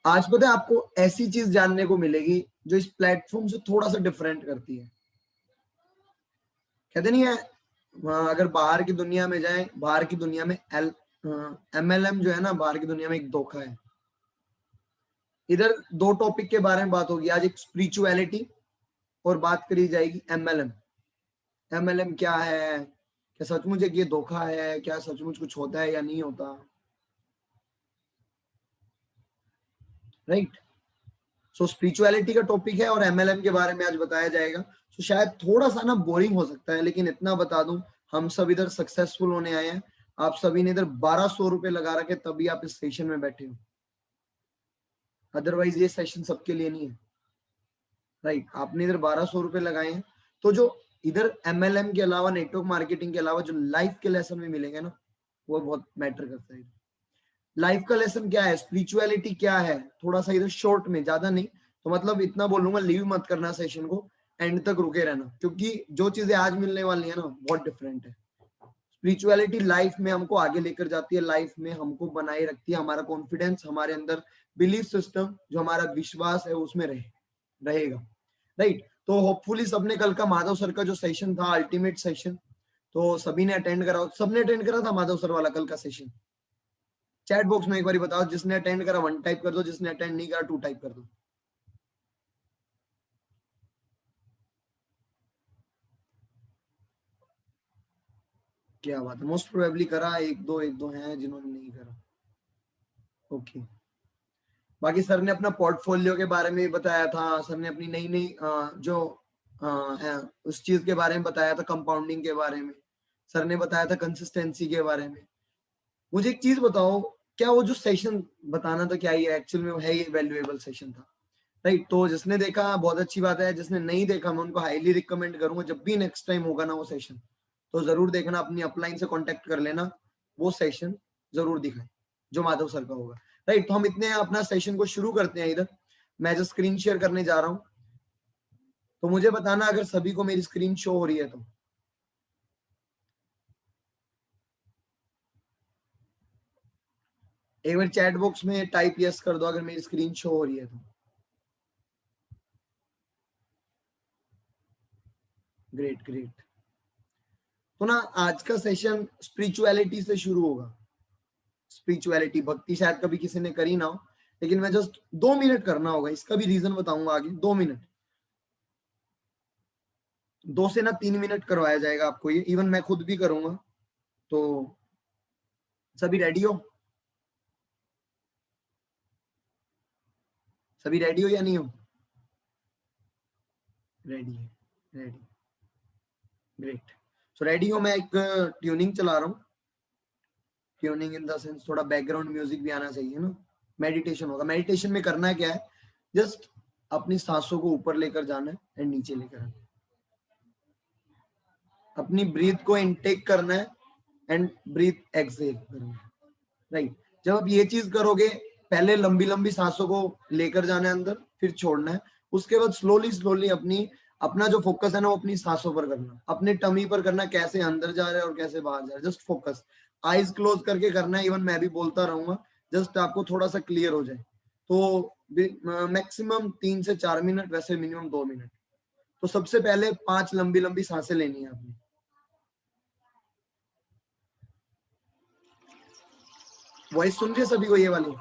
आज पता है आपको ऐसी चीज जानने को मिलेगी जो इस प्लेटफॉर्म से थोड़ा सा डिफरेंट करती है। कहते नहीं है अगर बाहर की दुनिया में जाए, बाहर की दुनिया में MLM जो है ना, बाहर की दुनिया में एक धोखा है। इधर दो टॉपिक के बारे में बात होगी आज, एक स्पिरिचुअलिटी और बात करी जाएगी MLM। MLM क्या है, क्या सचमुच एक ये धोखा है, क्या सचमुच कुछ होता है या नहीं होता, राइट। सो स्पिरिचुअलिटी का टॉपिक है और MLM के बारे में आज बताया जाएगा। तो शायद थोड़ा सा ना बोरिंग हो सकता है, लेकिन इतना बता दूं, हम सब इधर सक्सेसफुल होने आए हैं। आप सभी ने इधर 1200 रुपए लगा रखे, तभी आप इस सेशन में बैठे हो, अदरवाइज ये सेशन सबके लिए नहीं है, राइट। आपने इधर 1200 रुपए लगाए हैं, तो जो इधर MLM के अलावा, नेटवर्क मार्केटिंग के अलावा जो लाइफ के लेसन में मिलेंगे ना, वो बहुत मैटर करता है। लाइफ का लेसन क्या है, स्पिरिचुअलिटी क्या है, थोड़ा सा इधर शॉर्ट में, ज्यादा नहीं। तो मतलब इतना बोलूंगा, लीव मत करना सेशन को, एंड तक रुके रहना, क्योंकि जो चीजें आज मिलने वाली है ना बहुत डिफरेंट है। स्पिरिचुअलिटी लाइफ में हमको आगे लेकर जाती है, लाइफ में हमको बनाए रखती है, हमारा कॉन्फिडेंस, हमारे अंदर बिलीफ सिस्टम, जो हमारा विश्वास है उसमें रहेगा, राइट। तो होपफुली सबने कल का माधव सर का जो सेशन था, अल्टीमेट सेशन, तो सभी ने अटेंड करा, सबने अटेंड करा था माधव सर वाला कल का सेशन। चैट बॉक्स में एक बार बताओ, जिसने अटेंड करा 1 टाइप कर दो, जिसने अटेंड नहीं करा 2 टाइप कर दो। क्या बात है, मोस्ट प्रोबेबली करा, एक दो हैं जिन्होंने नहीं करा। ओके। बाकी सर ने अपना पोर्टफोलियो के बारे में बताया था, सर ने अपनी नई नई जो उस चीज के बारे में बताया था, कंपाउंडिंग के बारे में सर ने बताया था, कंसिस्टेंसी के बारे में। मुझे एक चीज बताओ, क्या वो जो सेशन बताना था, क्या ये एक्चुअल में है ये वैल्यूएबल सेशन था, राइट। तो जिसने देखा बहुत अच्छी बात है, जिसने नहीं देखा मैं उनको हाईली रिकमेंड करूंगा, जब भी नेक्स्ट टाइम होगा ना वो सेशन, तो जरूर देखना, अपनी अपलाइन से कांटेक्ट कर लेना, वो सेशन जरूर दिखाए जो माधव सर का होगा, राइट। तो हम इतने अपना सेशन को शुरू करते हैं। इधर मैं जो स्क्रीन शेयर करने जा रहा हूं, तो मुझे बताना अगर सभी को मेरी स्क्रीन शो हो रही है तो। एक बार चैट बॉक्स में टाइप यस कर दो अगर मेरी स्क्रीन शो हो रही है तो। Great great. तो ना आज का सेशन स्पिरिचुअलिटी से शुरू होगा। स्पिरिचुअलिटी, भक्ति शायद कभी किसी ने करी ना हो, लेकिन मैं जस्ट 2 मिनट करना होगा, इसका भी रीजन बताऊंगा आगे। 2 मिनट, 2 से 3 मिनट करवाया जाएगा आपको ये, इवन मैं खुद भी करूंगा। तो सभी रेडी हो, सभी रेडी हो या नहीं हो? रेडी है, रेडी, ग्रेट। सो रेडी हो, मैं एक ट्यूनिंग चला रहा हूँ। ट्यूनिंग इन द सेंस थोड़ा बैकग्राउंड म्यूजिक भी आना चाहिए ना। मेडिटेशन होगा, मेडिटेशन में करना है क्या है, जस्ट अपनी सांसों को ऊपर लेकर जाना है एंड नीचे लेकर आना है, अपनी ब्रीथ को इनटेक करना है एंड ब्रीथ एक्सहेल करना है, राइट। जब आप ये चीज करोगे, पहले लंबी लंबी सांसों को लेकर जाना है अंदर, फिर छोड़ना है, उसके बाद स्लोली स्लोली अपना जो फोकस है ना वो अपनी सांसों पर करना, अपने टमी पर करना, कैसे अंदर जा रहा है और कैसे बाहर जा रहा है, जस्ट फोकस। आईज क्लोज करके करना है, इवन मैं भी बोलता रहूंगा, जस्ट आपको थोड़ा सा क्लियर हो जाए। तो मैक्सिमम 3 से 4 मिनट, वैसे मिनिमम 2 मिनट। तो सबसे पहले 5 लंबी लंबी सांसें लेनी है आपने। वॉइस सुन रही है सभी को ये वाली?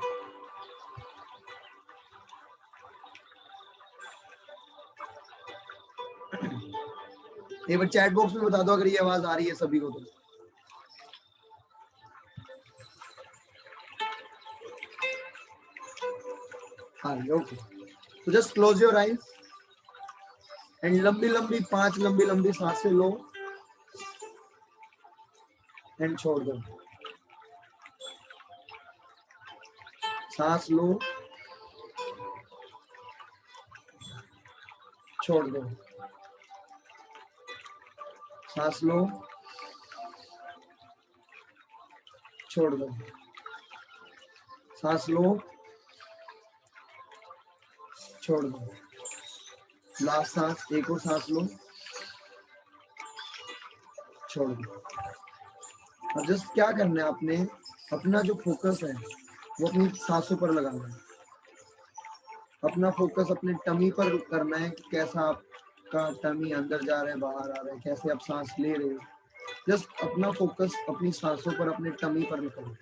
एक बार चैट बॉक्स में बता दो अगर ये आवाज आ रही है सभी को तो। हाँ, ओके। तो just close your eyes and लंबी लंबी 5 लंबी लंबी सांसें लो एंड छोड़ दो। सांस लो, छोड़ दो, सांस लो, छोड़ दो, सांस लो, छोड़ दो। लास्ट सांस, एक और सांस लो, छोड़ दो। अब जस्ट क्या करना है आपने, अपना जो फोकस है वो अपनी सांसों पर लगाना है। अपना फोकस अपने टमी पर करना है कि कैसा आपका टमी अंदर जा रहा है बाहर आ रहा है, कैसे आप सांस ले रहे हो। जस्ट अपना फोकस अपनी सांसों पर, अपने टमी पर करो।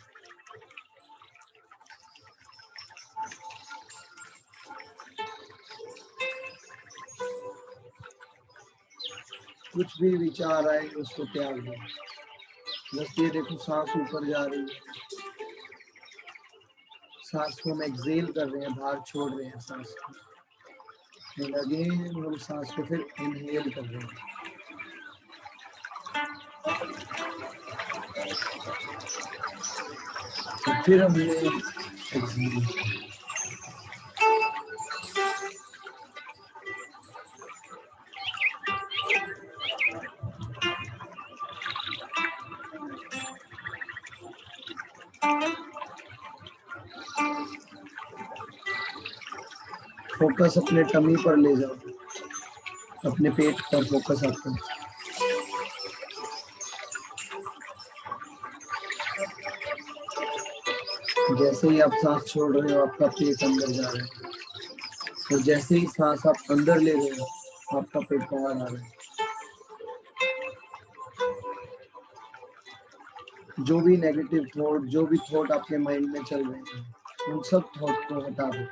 कुछ भी विचार आए उसको त्याग दो। बस ये देखो सांस ऊपर जा रही है, सांस को हम एक्सेल कर रहे हैं, बाहर छोड़ रहे हैं सांस को, एंड अगेन हम सांस को फिर इनहेल कर रहे हैं। तो फिर हमने एक्सेल। फोकस अपने टमी पर ले जाओ, अपने पेट पर फोकस आपका। जैसे ही आप सांस छोड़ रहे हो आपका पेट अंदर जा रहा है, और जैसे ही सांस आप अंदर ले रहे हो आपका पेट बाहर आ रहा है। जो भी नेगेटिव थॉट, जो भी थॉट आपके माइंड में चल रहे हैं, उन सब थॉट को हटा दो।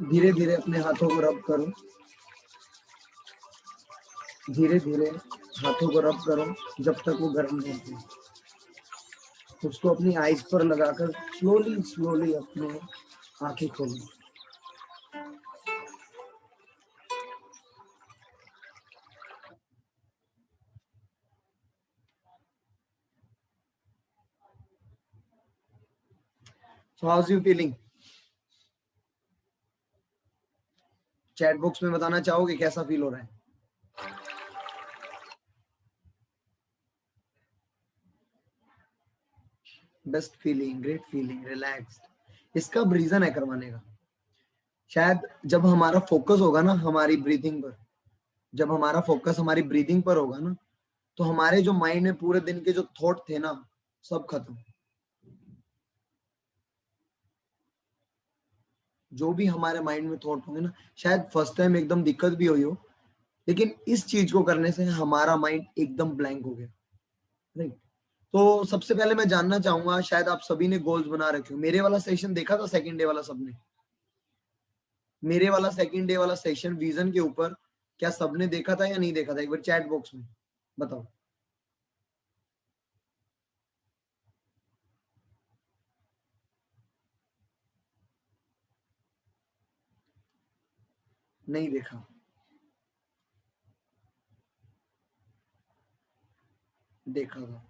धीरे धीरे अपने हाथों को रब करो, धीरे धीरे हाथों को रब करो जब तक वो गर्म नहीं होते। उसको अपनी आईज पर लगाकर स्लोली स्लोली अपने आंखें खोलो। So how's you feeling? Chat box में बताना चाहोगे कैसा फील हो रहा है? Best feeling, great feeling, relaxed. इसका रीजन है करवाने का। शायद जब हमारा फोकस होगा ना हमारी ब्रीथिंग पर, जब हमारा फोकस हमारी ब्रीदिंग पर होगा ना, तो हमारे जो माइंड में पूरे दिन के जो थॉट थे ना, सब खत्म। जो भी हमारे माइंड में थॉट होंगे ना, शायद फर्स्ट टाइम एकदम दिक्कत भी हुई हो, लेकिन इस चीज को करने से हमारा माइंड एकदम ब्लैंक हो गया। राइट। तो सबसे पहले मैं जानना चाहूंगा, शायद आप सभी ने गोल्स बना रखे हो। मेरे वाला सेशन देखा था सेकंड डे वाला सबने? मेरे वाला सेकंड डे वाला सेशन विजन के ऊपर क्या सबने देखा था या नहीं देखा था? एक बार चैट बॉक्स में बताओ। नहीं देखा? देखा था।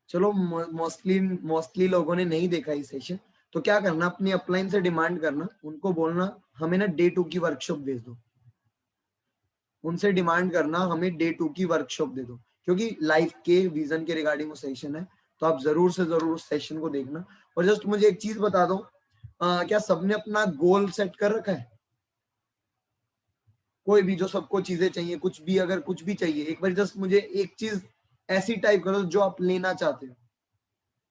चलो मोस्टली मोस्टली लोगों ने नहीं देखा ये सेशन। तो क्या करना, अपनी अपलाइन से डिमांड करना, उनको बोलना हमें ना डे 2 की वर्कशॉप भेज दो। उनसे डिमांड करना हमें डे 2 की वर्कशॉप दे दो, क्योंकि लाइफ के विजन के रिगार्डिंग वो सेशन है। तो आप जरूर से जरूर उस सेशन को देखना। और जस्ट मुझे एक चीज बता दो, क्या सबने अपना गोल सेट कर रखा है? कोई भी जो सबको चीजें चाहिए, कुछ भी अगर कुछ भी चाहिए, एक बार जस्ट मुझे एक चीज ऐसी टाइप करो जो आप लेना चाहते हो,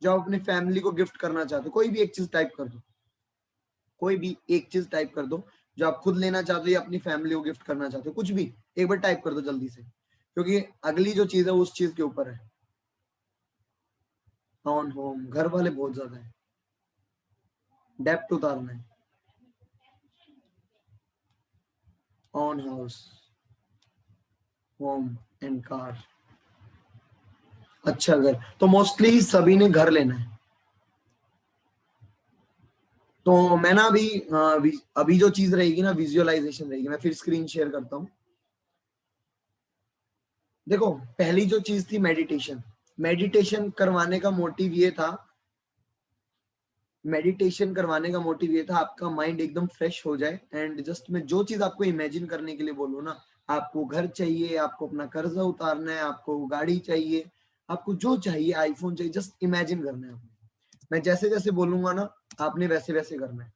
जो आप अपनी फैमिली को गिफ्ट करना चाहते हो। कोई भी एक चीज टाइप कर दो, कोई भी एक चीज टाइप कर दो जो आप खुद लेना चाहते हो या अपनी फैमिली को गिफ्ट करना चाहते हो। कुछ भी एक बार टाइप कर दो जल्दी से, क्योंकि अगली जो चीज है वो उस चीज के ऊपर है। ऑन होम, घर वाले बहुत ज्यादा है, डेप्ट उतारना है। On house, home and car. अच्छा घर, तो मोस्टली सभी ने घर लेना है। तो मैं ना अभी अभी जो चीज रहेगी ना, विजुअलाइजेशन रहेगी। मैं फिर स्क्रीन शेयर करता हूँ। देखो पहली जो चीज थी मेडिटेशन, मेडिटेशन करवाने का मोटिव ये था, मेडिटेशन करवाने का मोटिव ये था आपका माइंड एकदम फ्रेश हो जाए। एंड जस्ट मैं जो चीज आपको इमेजिन करने के लिए बोलूँ ना, आपको घर चाहिए, आपको अपना कर्जा उतारना है, आपको गाड़ी चाहिए, आपको जो चाहिए, आईफोन चाहिए, जस्ट इमेजिन करना है आपने। मैं जैसे जैसे बोलूंगा ना आपने वैसे वैसे करना है।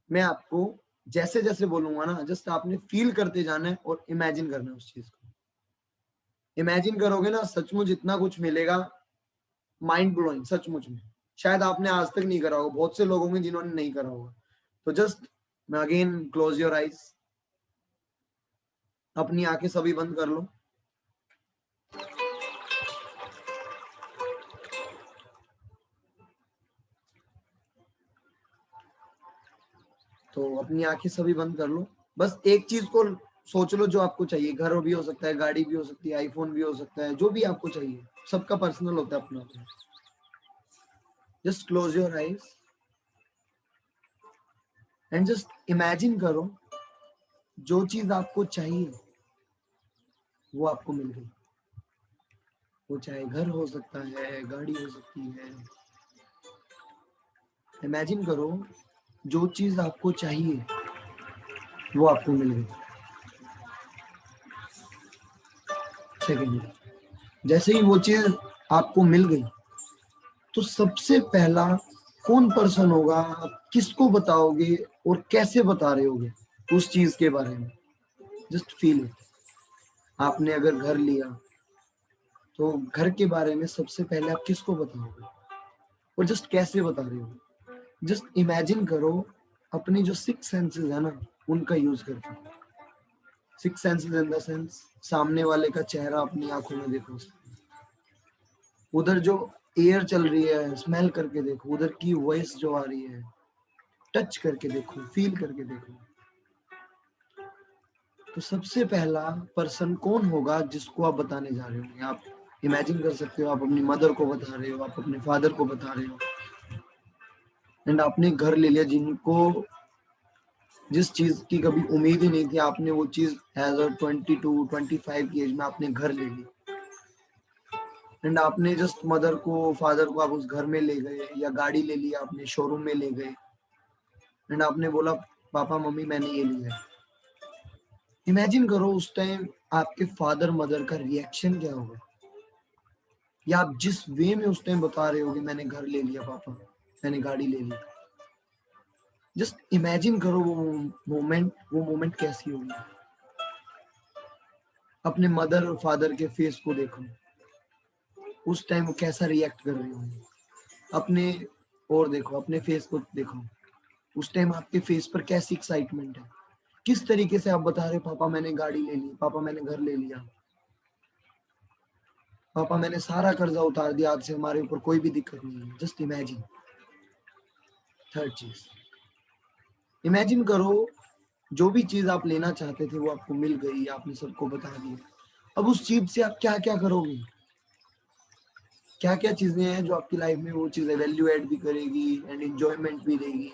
मैं आपको जैसे जैसे बोलूंगा ना जस्ट आपने फील करते जाना है और इमेजिन करना है उस चीज को। इमेजिन करोगे ना सचमुच इतना कुछ मिलेगा, माइंड ब्लोइंग सचमुच में। शायद आपने आज तक नहीं करा होगा, बहुत से लोग होंगे जिन्होंने नहीं करा होगा। तो जस्ट मैं अगेन, क्लोज योर आईज, अपनी आंखें सभी बंद कर लो। तो अपनी आंखें सभी बंद कर लो, बस एक चीज को सोच लो जो आपको चाहिए। घर भी हो सकता है, गाड़ी भी हो सकती है, आईफोन भी हो सकता है, जो भी आपको चाहिए, सबका पर्सनल होता है अपना अपना। Just close your eyes and just imagine करो जो चीज आपको चाहिए वो आपको मिल गई। वो चाहे घर हो सकता है, गाड़ी हो सकती है। इमेजिन करो जो चीज आपको चाहिए वो आपको मिल गई। सेकेंड, जैसे ही वो चीज आपको मिल गई तो सबसे पहला कौन पर्सन होगा, आप किसको बताओगे और कैसे बता रहे होगे उस चीज के बारे में? Just feel it. आपने अगर घर लिया तो घर के बारे में सबसे पहले आप किसको बताओगे और जस्ट कैसे बता रहे हो? जस्ट इमेजिन करो अपनी जो सिक्स सेंसेस है ना उनका यूज करके। Six senses in the sense, सामने वाले का चेहरा अपनी आंखों में देखो, उधर जो एयर चल रही है स्मेल करके देखो, उधर की वॉइस जो आ रही है टच करके देखो, फील करके देखो। तो सबसे पहला पर्सन कौन होगा जिसको आप बताने जा रहे हो? आप इमेजिन कर सकते हो आप अपनी मदर को बता रहे हो, आप अपने फादर को बता रहे हो। एंड आपने घर ले लिया, जिनको जिस चीज की कभी उम्मीद ही नहीं थी, आपने वो चीज एज अ 22-25 की एज में आपने घर ले ली। एंड आपने जस्ट मदर को, फादर को आप उस घर में ले गए, या गाड़ी ले लिया आपने, शोरूम में ले गए, एंड आपने बोला पापा मम्मी मैंने ये लिया है। इमेजिन करो उस टाइम आपके फादर मदर का रिएक्शन क्या होगा, या आप जिस वे में उस टाइम बता रहे होगे मैंने घर ले लिया पापा, मैंने गाड़ी ले ली। जस्ट इमेजिन करो वो मोमेंट कैसी होगी। अपने मदर और फादर के फेस को देखो, उस टाइम वो कैसा रिएक्ट कर रहे होंगे। अपने और देखो, अपने फेस को देखो, उस टाइम आपके फेस पर कैसी एक्साइटमेंट है, किस तरीके से आप बता रहे हो पापा मैंने गाड़ी ले ली, पापा मैंने घर ले लिया, पापा मैंने सारा कर्जा उतार दिया, आज से हमारे ऊपर कोई भी दिक्कत नहीं है। Just imagine. थर्ड चीज, इमेजिन करो जो भी चीज आप लेना चाहते थे वो आपको मिल गई, आपने सबको बता दिया। अब उस चीज से आप क्या क्या करोगे? क्या क्या चीजें हैं जो आपकी लाइफ में वो चीजें वैल्यू ऐड भी करेगी एंड एंजॉयमेंट भी देगी?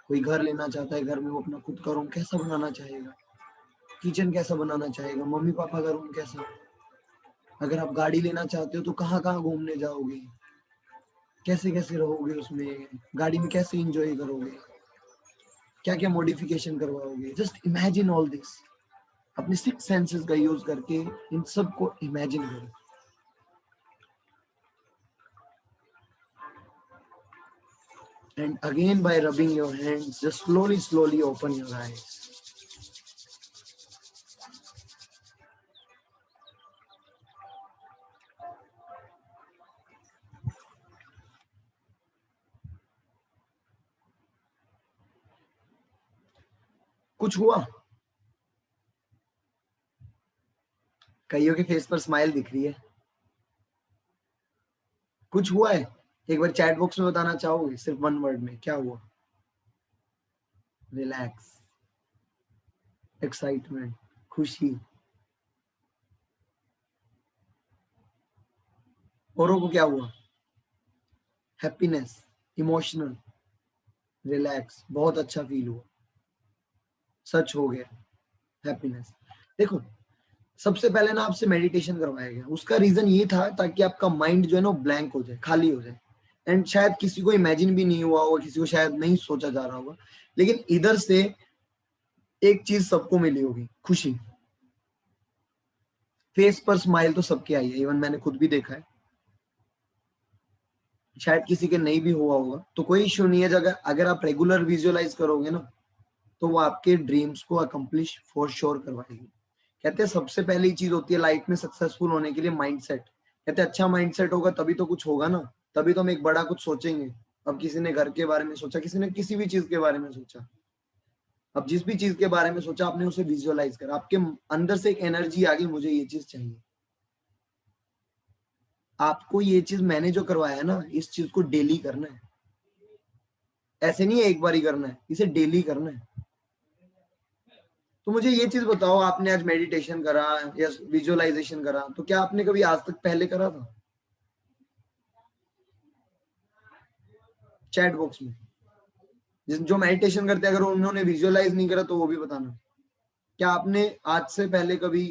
कोई घर लेना चाहता है, घर में वो अपना खुद का रूम कैसा बनाना चाहेगा, किचन कैसा बनाना चाहेगा, मम्मी पापा का रूम कैसा। अगर आप गाड़ी लेना चाहते हो तो कहाँ कहाँ घूमने जाओगे, कैसे कैसे रहोगे उसमें, गाड़ी में कैसे इंजॉय करोगे, क्या क्या मॉडिफिकेशन करवाओगे। Just imagine all this. अपने सिक्स सेंसेस का यूज करके इन सब को इमेजिन करो। And again by rubbing your hands, just slowly open your eyes. कुछ हुआ? कईयों के फेस पर स्माइल दिख रही है। कुछ हुआ है? एक बार चैट बॉक्स में बताना चाहोगे सिर्फ वन वर्ड में क्या हुआ? रिलैक्स, एक्साइटमेंट, खुशी। औरों को क्या हुआ? हैप्पीनेस, इमोशनल, रिलैक्स, बहुत अच्छा फील हुआ, सच हो गया, हैप्पीनेस। देखो सबसे पहले ना आपसे मेडिटेशन करवाया गया, उसका रीजन ये था ताकि आपका माइंड जो है ना ब्लैंक हो जाए, खाली हो जाए। एंड शायद किसी को इमेजिन भी नहीं हुआ होगा, किसी को शायद नहीं सोचा जा रहा होगा, लेकिन इधर से एक चीज सबको मिली होगी, खुशी। फेस पर स्माइल तो सबके आई है, इवन मैंने खुद भी देखा है, शायद किसी के नहीं भी हुआ होगा, तो कोई इश्यू नहीं है। अगर अगर आप रेगुलर विजुअलाइज करोगे ना, तो वो आपके ड्रीम्स को अकम्प्लिश फॉर श्योर करवाएगी। कहते हैं सबसे पहली चीज होती है लाइफ में सक्सेसफुल होने के लिए माइंडसेट। कहते हैं अच्छा माइंडसेट होगा तभी तो कुछ होगा ना, तभी तो हम एक बड़ा कुछ सोचेंगे। अब किसी ने घर के बारे में सोचा, किसी ने किसी भी चीज के बारे में सोचा, अब जिस भी चीज के बारे में सोचा आपने उसे विजुअलाइज करा, आपके अंदर से एक एनर्जी आ गई, मुझे ये चीज चाहिए। आपको ये चीज मैंने जो करवाया है ना, इस चीज को डेली करना है, ऐसे नहीं है एक बार ही करना है, इसे डेली करना है। तो मुझे ये चीज बताओ, आपने आज मेडिटेशन करा या विजुअलाइजेशन करा, तो क्या आपने कभी आज तक पहले करा था? चैट बॉक्स में जिस जो मेडिटेशन करते हैं, अगर उन्होंने विजुअलाइज नहीं करा तो वो भी बताना। क्या आपने आज से पहले कभी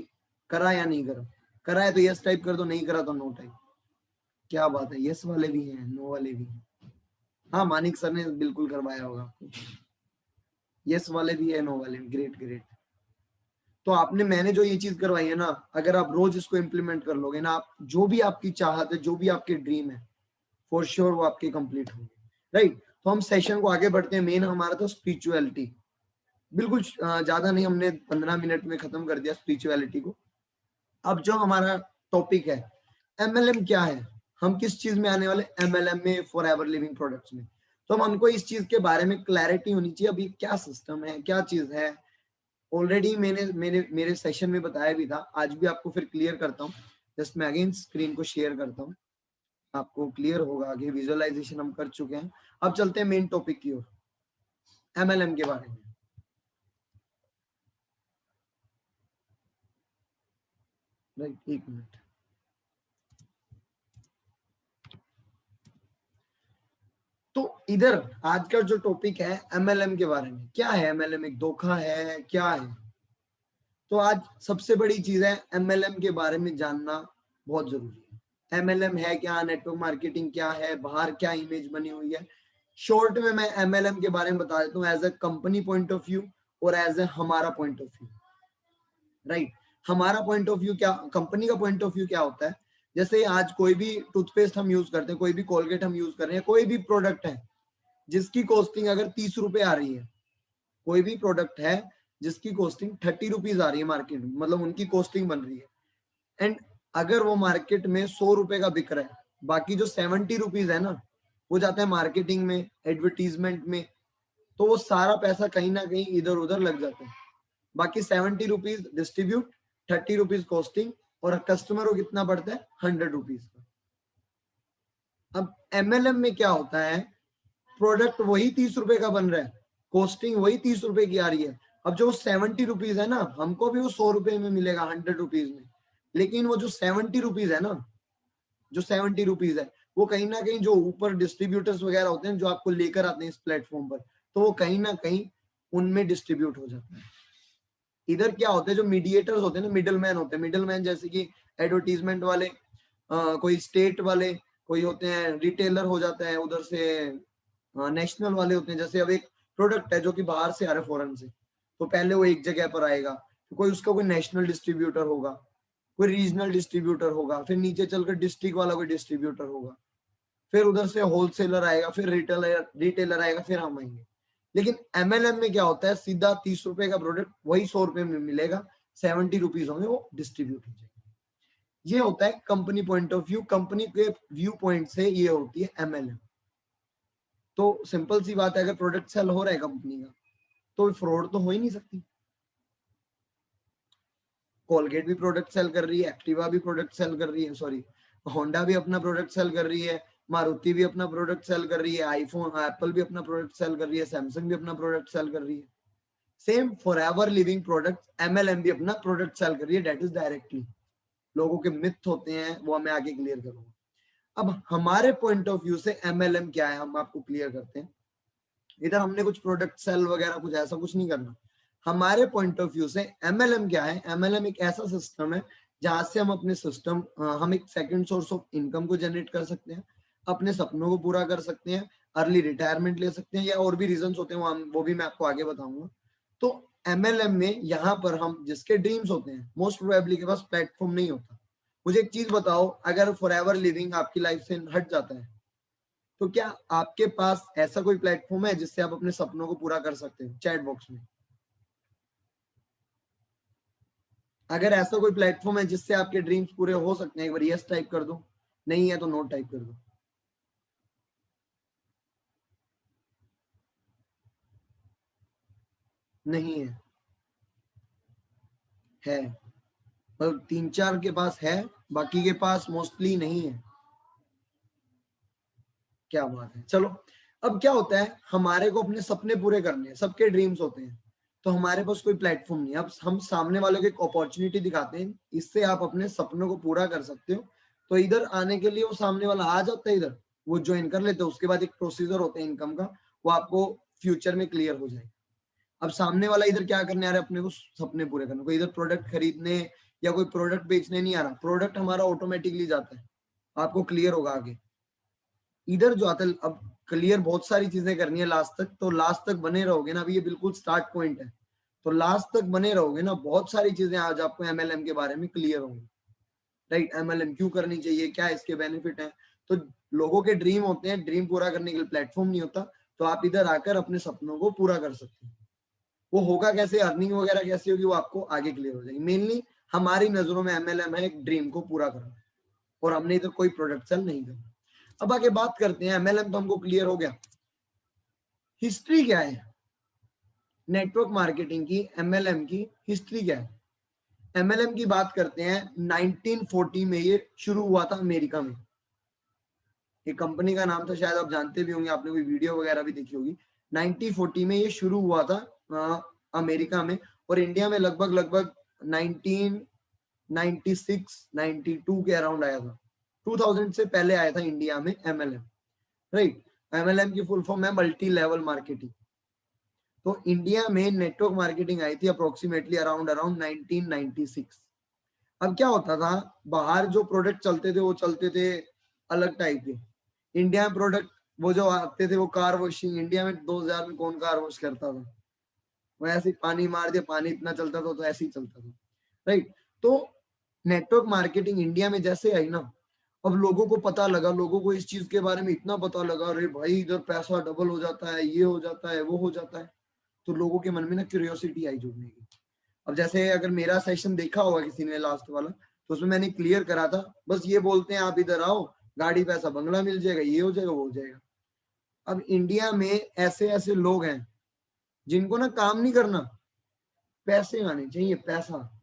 करा या नहीं करा? करा है तो यस टाइप कर दो, नहीं करा तो नो टाइप। क्या बात है, यस वाले भी हैं, नो वाले भी हैं। हाँ, मानिक सर ने बिल्कुल करवाया होगा आपको। यस वाले भी है, नो वाले भी। Great great. तो आपने मैंने जो ये चीज करवाई है ना, अगर आप रोज इसको इम्प्लीमेंट कर लोगे ना, आप जो भी आपकी चाहत है, जो भी आपके ड्रीम है, फॉर श्योर वो आपके कंप्लीट होंगे। राइट। तो हम सेशन को आगे बढ़ते हैं। मेन हमारा तो स्पिरिचुअलिटी, बिल्कुल ज्यादा नहीं, हमने 15 मिनट में खत्म कर दिया स्पिरिचुअलिटी को। अब जो हमारा टॉपिक है, एमएलएम क्या है, हम किस चीज में आने वाले, एमएलएम में, फॉर एवर लिविंग प्रोडक्ट्स में। तो हम हमको इस चीज के बारे में क्लैरिटी होनी चाहिए, अभी क्या सिस्टम है, क्या चीज है। ऑलरेडी मैंने मेरे मेरे सेशन में बताया भी था, आज भी आपको फिर क्लियर करता हूँ। जस्ट मैं अगेन स्क्रीन को शेयर करता हूँ, आपको क्लियर होगा। आगे विजुअलाइजेशन हम कर चुके हैं, अब चलते हैं मेन टॉपिक की ओर, एमएलएम के बारे में। राइट, एक मिनट। तो इधर आज का जो टॉपिक है एमएलएम के बारे में, क्या है एमएलएम, एक धोखा है, क्या है? तो आज सबसे बड़ी चीज है, एमएलएम के बारे में जानना बहुत जरूरी है। एमएलएम है क्या, नेटवर्क मार्केटिंग क्या है, बाहर क्या इमेज बनी हुई है। शॉर्ट में मैं एमएलएम के बारे में बता देता हूँ, as a company point of view और एज ए हमारा पॉइंट ऑफ व्यू। राइट। हमारा पॉइंट ऑफ व्यू क्या, कंपनी का पॉइंट ऑफ व्यू क्या होता है। जैसे आज कोई भी टूथपेस्ट हम यूज करते हैं, कोई भी कोलगेट हम यूज कर रहे हैं, कोई भी प्रोडक्ट है जिसकी कॉस्टिंग अगर 30 रुपए आ रही है, कोई भी प्रोडक्ट है जिसकी कॉस्टिंग 30 रुपीज आ रही है मार्केट में, मतलब उनकी कॉस्टिंग बन रही है, एंड अगर वो मार्केट में 100 रुपए का बिक रहा है, बाकी जो 70 रुपीज है ना, वो जाता है मार्केटिंग में, एडवर्टीजमेंट में, तो वो सारा पैसा कहीं ना कहीं इधर उधर लग जाता है। बाकी 70 रुपीज डिस्ट्रीब्यूट, 30 रुपीज कॉस्टिंग, और कस्टमर को कितना पड़ता है, 100 रुपीज का। अब एमएलएम में क्या होता है, प्रोडक्ट वही 30 रुपए का बन रहा है, कॉस्टिंग वही 30 रुपए की आ रही है। अब जो 70 रुपीज है ना, हमको भी वो 100 रुपए में मिलेगा, 100 रुपीज में, लेकिन वो जो 70 रुपीज है ना, जो 70 रुपीज है, वो कहीं ना कहीं जो ऊपर डिस्ट्रीब्यूटर्स वगैरह होते हैं जो आपको लेकर आते हैं इस प्लेटफॉर्म पर, तो वो कहीं ना कहीं उनमें डिस्ट्रीब्यूट हो जाता है। इधर क्या होता है, जो मीडिएटर्स होते हैं ना, मिडल मैन होते हैं, मिडल मैन जैसे कि एडवर्टीजमेंट वाले, कोई स्टेट वाले, कोई होते हैं रिटेलर हो जाता है, उधर से नेशनल वाले होते हैं। जैसे अब एक प्रोडक्ट है जो कि बाहर से आ रहा है, फॉरेन से, तो पहले वो एक जगह पर आएगा, तो कोई उसका कोई नेशनल डिस्ट्रीब्यूटर होगा, कोई रीजनल डिस्ट्रीब्यूटर होगा, फिर नीचे चलकर डिस्ट्रिक्ट वाला कोई डिस्ट्रीब्यूटर होगा, फिर उधर से होलसेलर आएगा, फिर रिटेलर रिटेलर आएगा, फिर हम आएंगे। लेकिन एमएलएम में क्या होता है, सीधा 30 रुपए का प्रोडक्ट वही 100 रुपए में मिलेगा, 70 रुपीज होंगे, वो डिस्ट्रीब्यूट हो जाएगा। ये होता है company point of view, company के व्यू पॉइंट से ये होती है एमएलएम। तो सिंपल सी बात है, अगर प्रोडक्ट सेल हो रहा है कंपनी का, तो फ्रॉड तो हो ही नहीं सकती। कोलगेट भी प्रोडक्ट सेल कर रही है, एक्टिवा भी प्रोडक्ट सेल कर रही है, सॉरी, होंडा भी अपना प्रोडक्ट सेल कर रही है, मारुति भी अपना प्रोडक्ट सेल कर रही है, आईफोन एप्पल भी अपना प्रोडक्ट सेल कर रही है, सैमसंग भी अपना प्रोडक्ट सेल कर रही है। Same for ever living product MLM भी अपना प्रोडक्ट सेल कर रही है, डेट इज डायरेक्टली। लोगों के मिथ होते हैं, वो मैं आगे क्लियर करूंगा। अब हमारे पॉइंट ऑफ व्यू से एमएलएम क्या है, हम आपको क्लियर करते हैं। इधर हमने कुछ प्रोडक्ट सेल वगैरह कुछ ऐसा कुछ नहीं करना, हमारे पॉइंट ऑफ व्यू से एमएलएम क्या है? एमएलएम एक ऐसा सिस्टम है जहां से हम अपने हम एक सेकंड सोर्स ऑफ इनकम को जनरेट कर सकते हैं, अपने सपनों को पूरा कर सकते हैं, अर्ली रिटायरमेंट ले सकते हैं, या और भी रीजंस होते हैं वो भी मैं आपको आगे बताऊंगा। तो एमएलएम में यहाँ पर हम जिसके ड्रीम्स होते हैं, मोस्ट प्रोबेबली के पास प्लेटफॉर्म नहीं होता। मुझे एक चीज बताओ, अगर फॉरएवर लिविंग आपकी लाइफ से हट जाता है, तो क्या आपके पास ऐसा कोई प्लेटफॉर्म है जिससे आप अपने सपनों को पूरा कर सकते हो? चैट बॉक्स में अगर ऐसा कोई प्लेटफॉर्म है जिससे आपके ड्रीम्स पूरे हो सकते हैं, एक बार यस टाइप कर दो, नहीं है तो नो टाइप कर दो। नहीं है? है, मतलब 3-4 के पास है, बाकी के पास मोस्टली नहीं है। क्या बात है। चलो, अब क्या होता है, हमारे को अपने सपने पूरे करने हैं, सबके ड्रीम्स होते हैं, तो हमारे पास कोई प्लेटफॉर्म नहीं है। अब हम सामने वालों को एक अपॉर्चुनिटी दिखाते हैं, इससे आप अपने सपनों को पूरा कर सकते हो। तो इधर आने के लिए वो सामने वाला आ जाता है, इधर वो ज्वाइन कर लेते हैं, उसके बाद एक प्रोसीजर होता है इनकम का, वो आपको फ्यूचर में क्लियर हो जाए। अब सामने वाला इधर क्या करने आ रहा है? अपने को सपने पूरे करने को, इधर प्रोडक्ट खरीदने या कोई प्रोडक्ट बेचने नहीं आ रहा, प्रोडक्ट हमारा ऑटोमेटिकली जाता है, आपको क्लियर होगा आगे। इधर जो आता है, अब क्लियर बहुत सारी चीजें करनी है लास्ट तक, तो लास्ट तक बने रहोगे ना, अभी ये बिल्कुल स्टार्ट पॉइंट है, तो लास्ट तक बने रहोगे ना, बहुत सारी चीजें आज आपको एमएलएम के बारे में क्लियर होंगी। राइट, एमएलएम क्यों करनी चाहिए, क्या इसके बेनिफिट है। तो लोगों के ड्रीम होते हैं, ड्रीम पूरा करने के लिए प्लेटफॉर्म नहीं होता, तो आप इधर आकर अपने सपनों को पूरा कर सकते हैं। वो होगा कैसे, अर्निंग वगैरह कैसे होगी, वो आपको आगे क्लियर हो जाएगी। मेनली हमारी नजरों में एमएलएम है एक ड्रीम को पूरा करना, और हमने इधर कोई प्रोडक्ट सेल नहीं करना। अब आगे बात करते हैं, एमएलएम तो हमको क्लियर हो गया, हिस्ट्री क्या है नेटवर्क मार्केटिंग की, एमएलएम की हिस्ट्री क्या है। एमएलएम की बात करते हैं, 1940 में ये शुरू हुआ था अमेरिका में। एक कंपनी का नाम था, शायद आप जानते भी होंगे, आपने कोई वीडियो वगैरह भी देखी होगी। 1940 में ये शुरू हुआ था अमेरिका में, और इंडिया में लगभग लगभग 1996 92 के अराउंड आया था। 2000 से पहले आया था इंडिया में एमएलएम। राइट, एमएलएम की फुल फॉर्म है मल्टी लेवल मार्केटिंग। तो इंडिया में नेटवर्क मार्केटिंग आई थी अप्रोक्सीमेटली अराउंड अराउंड 1996। अब क्या होता था, बाहर जो प्रोडक्ट चलते थे वो चलते थे अलग टाइप के, इंडिया में प्रोडक्ट वो जो आते थे वो कार वॉशिंग, इंडिया में 2000 में कौन कार वॉश करता था, वो ऐसे ही पानी मार दिया, पानी इतना चलता था तो ऐसे ही चलता था। राइट, तो नेटवर्क मार्केटिंग इंडिया में जैसे आई ना, अब लोगों को पता लगा, लोगों को इस चीज के बारे में इतना पता लगा, अरे भाई इधर पैसा डबल हो जाता है, ये हो जाता है, वो हो जाता है, तो लोगों के मन में ना क्यूरियोसिटी आई जुड़ने की। अब जैसे अगर मेरा सेशन देखा होगा किसी ने लास्ट वाला, तो उसमें मैंने क्लियर करा था, बस ये बोलते हैं आप इधर आओ, गाड़ी पैसा बंगला मिल जाएगा, ये हो जाएगा, वो हो जाएगा। अब इंडिया में ऐसे ऐसे लोग हैं जिनको ना काम नहीं करना, पैसे आने चाहिए, पैसा।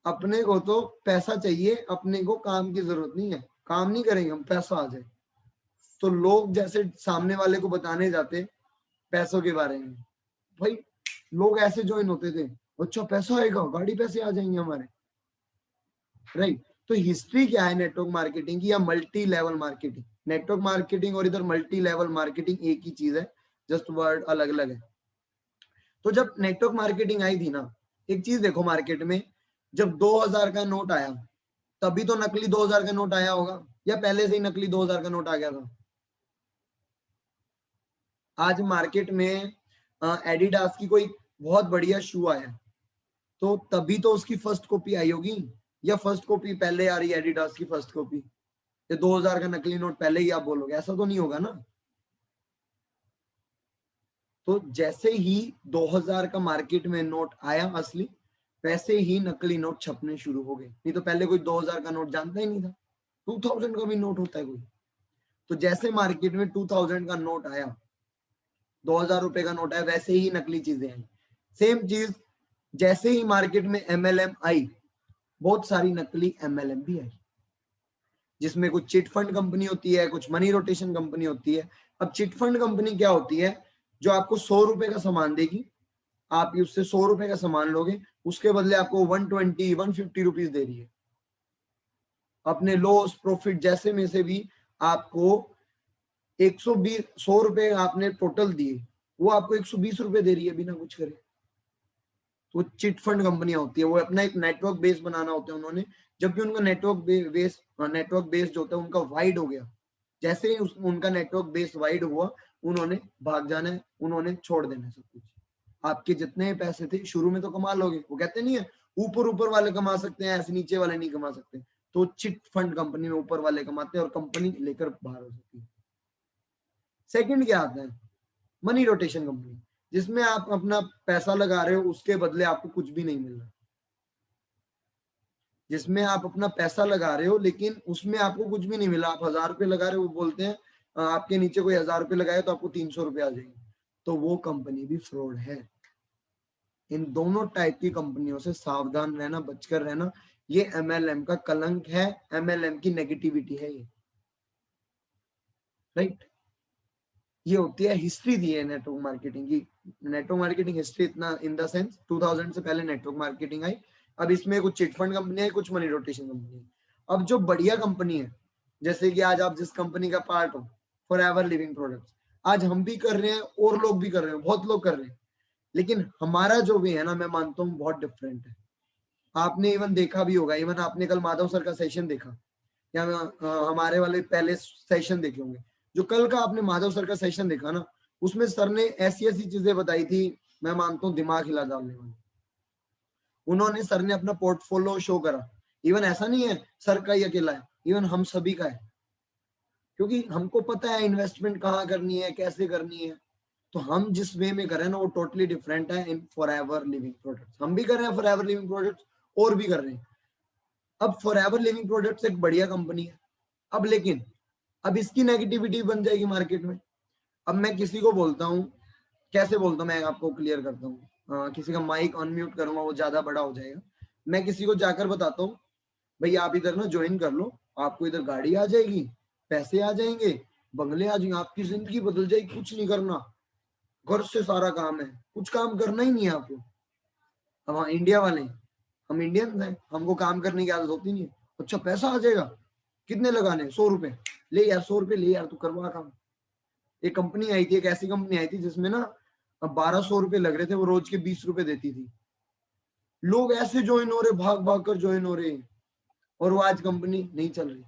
अपने को तो पैसा चाहिए, अपने को काम की जरूरत नहीं है, काम नहीं करेंगे हम, पैसा आ जाए। तो लोग जैसे सामने वाले को बताने जाते पैसों के बारे में, भाई लोग ऐसे ज्वाइन होते थे, अच्छा पैसा आएगा, गाड़ी पैसे आ जाएंगे हमारे। राइट, तो हिस्ट्री क्या है नेटवर्क मार्केटिंग की या multi level marketing. Network marketing और इधर मल्टी लेवल मार्केटिंग एक ही चीज है, जस्ट वर्ड अलग अलग है। तो जब नेटवर्क मार्केटिंग आई थी ना, एक चीज देखो मार्केट में, जब 2000 का नोट आया, तभी तो नकली 2000 का नोट आया होगा, या पहले से ही नकली 2000 का नोट आ गया था। आज मार्केट में एडिडास की कोई बहुत बढ़िया शू आया, तो तभी तो उसकी फर्स्ट कॉपी आई होगी, या फर्स्ट कॉपी पहले आ रही है एडिडास की फर्स्ट कॉपी, ये 2000 का नकली नोट पहले ही आप बोलोगे, ऐसा तो नहीं होगा ना। तो जैसे ही 2000 का मार्केट में नोट आया असली, वैसे ही नकली नोट छपने शुरू हो गए, नहीं तो पहले कोई 2000 का नोट जानता ही नहीं था, 2000 का भी नोट होता है कोई। तो जैसे मार्केट में 2000 का नोट आया, 2000 रुपए का नोट आया, वैसे ही नकली चीजें आई। सेम चीज, जैसे ही मार्केट में एमएलएम आई, बहुत सारी नकली एमएलएम भी आई, जिसमें कुछ चिट फंड कंपनी होती है, कुछ मनी रोटेशन कंपनी होती है। अब चिट फंड कंपनी क्या होती है, जो आपको 100 रुपए का सामान देगी, आप उससे 100 रुपए का सामान लोगे, उसके बदले आपको 120 150 रुपीज दे रही है। अपने लॉस प्रॉफिट जैसे में से भी आपको 120 100 रुपए आपने टोटल दिए, वो आपको 120 रुपए दे रही है बिना कुछ करे। वो चिट फंड कंपनियां होती है, वो अपना एक नेटवर्क बेस बनाना होता है उन्होंने। जब भी उनका नेटवर्क बेस जो होता है उनका वाइड हो गया, जैसे ही उनका नेटवर्क बेस वाइड हुआ, उन्होंने भाग जाना है, उन्होंने छोड़ देना है सब कुछ। आपके जितने पैसे थे शुरू में तो कमा लोगे, वो कहते नहीं है ऊपर ऊपर वाले कमा सकते हैं, ऐसे नीचे वाले नहीं कमा सकते। तो चिट फंड कंपनी में ऊपर वाले कमाते हैं और कंपनी लेकर बाहर हो सकती है। सेकंड क्या आता है, मनी रोटेशन कंपनी, जिसमें आप अपना पैसा लगा रहे हो, उसके बदले आपको कुछ भी नहीं मिल रहा। जिसमें आप अपना पैसा लगा रहे हो लेकिन उसमें आपको कुछ भी नहीं मिला। आप 1000 रुपये लगा रहे हो, वो बोलते हैं आपके नीचे कोई 1000 रुपये लगाए तो आपको 300 रुपये आ जाएंगे, तो वो कंपनी भी फ्रॉड है। इन दोनों टाइप की कंपनियों से सावधान रहना, बचकर रहना। ये एमएलएम का कलंक है, एमएलएम की नेगेटिविटी है ये, राइट। ये होती है हिस्ट्री दी है नेटवर्क मार्केटिंग की। नेटवर्क मार्केटिंग हिस्ट्री इतना इन द सेंस 2000 से पहले नेटवर्क मार्केटिंग आई। अब इसमें कुछ चिटफंड कंपनी है, कुछ मनी रोटेशन कंपनी है। अब जो बढ़िया कंपनी है, जैसे कि आज आप जिस कंपनी का पार्ट हो, फॉरएवर लिविंग प्रोडक्ट्स, आज हम भी कर रहे हैं और लोग भी कर रहे हैं, बहुत लोग कर रहे हैं, लेकिन हमारा जो भी है ना, मैं मानता हूँ बहुत डिफरेंट है। आपने इवन देखा भी होगा, इवन आपने कल माधव सर का सेशन देखा या हमारे वाले पहले सेशन देखे होंगे। जो कल का आपने माधव सर का सेशन देखा ना, उसमें सर ने ऐसी ऐसी चीजें बताई थी, मैं मानता हूँ दिमाग हिला डालने वाली। उन्होंने, सर ने अपना पोर्टफोलियो शो करा। इवन ऐसा नहीं है सर का ही अकेला है, इवन हम सभी का है, क्योंकि हमको पता है इन्वेस्टमेंट कहाँ करनी है, कैसे करनी है। तो हम जिस वे में कर रहे हैं ना, वो टोटली डिफरेंट है इन फॉरएवर लिविंग प्रोडक्ट्स। हम भी कर रहे हैं फॉरएवर लिविंग प्रोडक्ट्स और भी कर रहे हैं। अब फॉरएवर लिविंग प्रोडक्ट्स एक बढ़िया कंपनी है। अब लेकिन अब इसकी नेगेटिविटी बन जाएगी मार्केट में। अब मैं किसी को बोलता हूँ, कैसे बोलता हूँ मैं आपको क्लियर करता हूँ, किसी का माइक अनम्यूट करूंगा, वो ज्यादा बड़ा हो जाएगा। मैं किसी को जाकर बताता हूँ, भाई आप इधर ना ज्वाइन कर लो, आपको इधर गाड़ी आ जाएगी, पैसे आ जाएंगे, बंगले आ जाएंगे, आपकी जिंदगी बदल जाएगी, कुछ नहीं करना, घर से सारा काम है, कुछ काम करना ही नहीं है आपको। अब हाँ, इंडिया वाले हैं, हम इंडियंस हैं, हमको काम करने की आदत होती नहीं है। अच्छा पैसा आ जाएगा, कितने लगाने, 100 रुपए, ले यार 100 रुपए ले यार, तू करवा काम। एक कंपनी आई थी, एक ऐसी कंपनी आई थी जिसमें ना 1200 रुपए लग रहे थे, वो रोज के 20 रुपए देती थी। लोग ऐसे ज्वाइन हो रहे, भाग भाग कर ज्वाइन हो रहे, और वो आज कंपनी नहीं चल रही।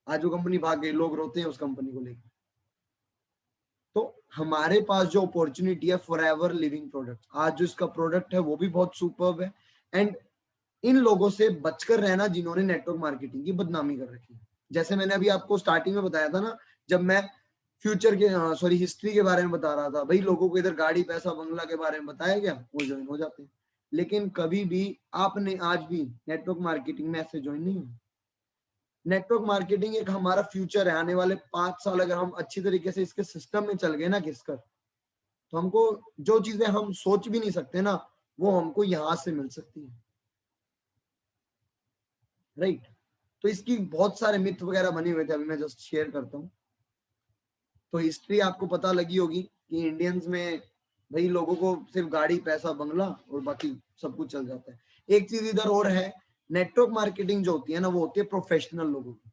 आज वो कंपनी भाग गई, लोग रोते हैं उस कंपनी को लेकर। तो हमारे पास जो अपॉर्चुनिटी है फॉरएवर लिविंग प्रोडक्ट, आज जो इसका प्रोडक्ट है वो भी बहुत सुपर्ब है। एंड इन लोगों से बचकर रहना जिन्होंने नेटवर्क मार्केटिंग की बदनामी कर रखी है। जैसे मैंने अभी आपको स्टार्टिंग में बताया था ना, जब मैं फ्यूचर के सॉरी हिस्ट्री के बारे में बता रहा था, भाई लोगों को इधर गाड़ी पैसा बंगला के बारे में बताया गया, वो ज्वाइन हो जाते हैं। लेकिन कभी भी आपने आज भी नेटवर्क मार्केटिंग में ऐसे ज्वाइन नहीं हुआ। नेटवर्क मार्केटिंग एक हमारा फ्यूचर है। आने वाले 5 साल अगर हम अच्छी तरीके से इसके सिस्टम में चल गए ना घिसकर, तो हमको जो चीजें हम सोच भी नहीं सकते ना, वो हमको यहां से मिल सकती है, राइट। तो इसकी बहुत सारे मिथ वगैरह बने हुए थे, अभी मैं जस्ट शेयर करता हूँ। तो हिस्ट्री आपको पता लगी होगी कि इंडियंस में भाई लोगों को सिर्फ गाड़ी पैसा बंगला और बाकी सब कुछ चल जाता है। एक चीज इधर और है, नेटवर्क मार्केटिंग जो होती है ना, वो होती है प्रोफेशनल लोगों की।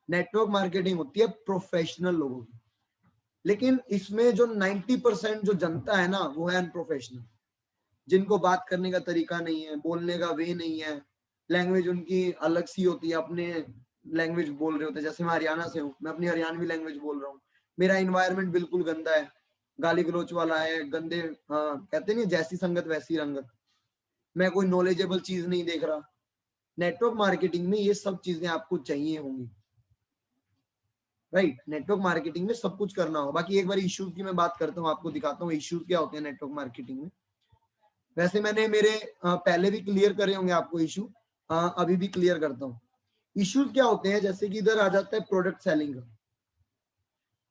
नेटवर्क मार्केटिंग होती है प्रोफेशनल लोगों की, लेकिन इसमें जो 90% जो जनता है ना, वो है अनप्रोफेशनल, जिनको बात करने का तरीका नहीं है, बोलने का वे नहीं है, लैंग्वेज उनकी अलग सी होती है, अपने लैंग्वेज बोल रहे होते हैं। जैसे मैं हरियाणा से हूँ, मैं अपनी हरियाणवी लैंग्वेज बोल रहा हूँ, मेरा इन्वायरमेंट बिल्कुल गंदा है, गाली गलोच वाला है, गंदे, हाँ कहते नहीं जैसी संगत वैसी रंगत, मैं कोई नॉलेजेबल चीज नहीं देख रहा। नेटवर्क मार्केटिंग में ये सब चीजें आपको चाहिए होंगी, राइट। नेटवर्क मार्केटिंग में सब कुछ करना होगा। बाकी एक बार इश्यूज की मैं बात करता हूँ, आपको दिखाता हूँ इश्यूज क्या होते हैं नेटवर्क मार्केटिंग में। वैसे मैंने मेरे पहले भी क्लियर करे होंगे आपको इशू, अभी भी क्लियर करता हूँ। इश्यूज क्या होते हैं, जैसे कि इधर आ जाता है प्रोडक्ट सेलिंग का।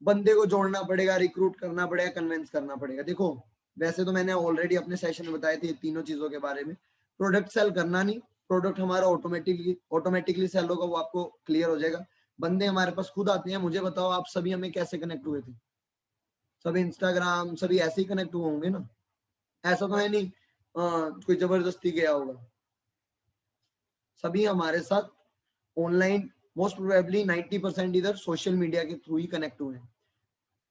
बंदे को जोड़ना पड़ेगा, रिक्रूट करना पड़ेगा, कन्विंस करना पड़ेगा। देखो वैसे तो मैंने ऑलरेडी अपने सेशन में बताए थे तीनों चीजों के बारे में। प्रोडक्ट सेल करना नहीं, प्रोडक्ट हमारा ऑटोमेटिकली सेल होगा, वो आपको क्लियर हो जाएगा। बंदे हमारे पास खुद आते हैं। मुझे बताओ आप सभी हमें कैसे कनेक्ट हुए थे? सभी इंस्टाग्राम, सभी ऐसे ही कनेक्ट हुए होंगे ना, ऐसा तो है नहीं कोई जबरदस्ती गया होगा। सभी हमारे साथ ऑनलाइन, मोस्ट प्रोबेबली 90% इधर सोशल मीडिया के थ्रू ही कनेक्ट हुए हैं।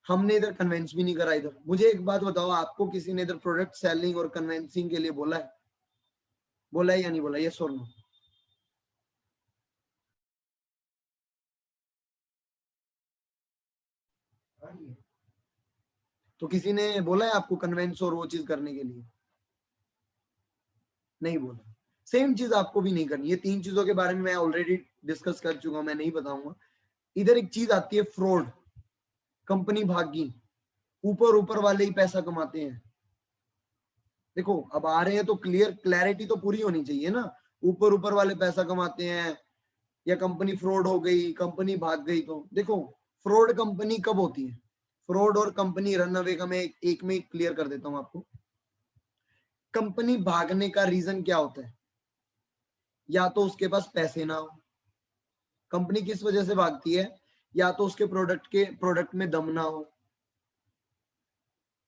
हमने इधर कन्वेंस भी नहीं करा इधर। मुझे एक बात बताओ, आपको किसी ने इधर प्रोडक्ट सेलिंग और कन्वेंसिंग के लिए बोला है या नहीं बोला? यस और नो? तो किसी ने बोला है आपको कन्वेंस और वो चीज करने के लिए? नहीं बोला। सेम चीज आपको भी नहीं करनी। ये तीन चीजों के बारे में मैं ऑलरेडी डिस्कस कर चुका हूं, मैं नहीं बताऊंगा। इधर एक चीज आती है फ्रॉड, कंपनी भागी, ऊपर ऊपर वाले ही पैसा कमाते हैं। देखो अब आ रहे हैं तो क्लैरिटी तो पूरी होनी चाहिए ना। ऊपर ऊपर वाले पैसा कमाते हैं या कंपनी फ्रॉड हो गई, कंपनी भाग गई। तो देखो फ्रॉड कंपनी कब होती है, फ्रॉड और कंपनी रन अवे का मैं एक में क्लियर कर देता हूं आपको। कंपनी भागने का रीजन क्या होता है? या तो उसके पास पैसे ना हो। कंपनी किस वजह से भागती है? या तो उसके प्रोडक्ट में दम ना हो,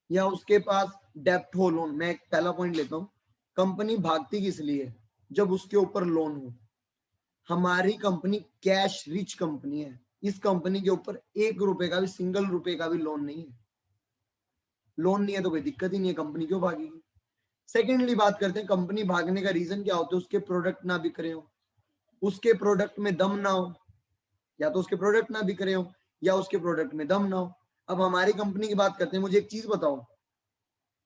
या उसके पास डेप्थ हो, लोन। मैं एक पहला पॉइंट लेता हूं, कंपनी भागती किस लिए? जब उसके ऊपर लोन हो। हमारी कंपनी कैश रिच कंपनी है। इस कंपनी के ऊपर 1 रुपए का भी, सिंगल रुपए का भी लोन नहीं है। लोन नहीं है तो कोई दिक्कत ही नहीं है, कंपनी क्यों भागेगी? सेकेंडली बात करते हैं कंपनी भागने का रीजन क्या होता है? उसके प्रोडक्ट ना बिक रहे हो, उसके प्रोडक्ट में दम ना हो। या तो उसके प्रोडक्ट ना बिक रहे हो या उसके प्रोडक्ट में दम ना हो। अब हमारी कंपनी की बात करते हैं। मुझे एक चीज बताओ,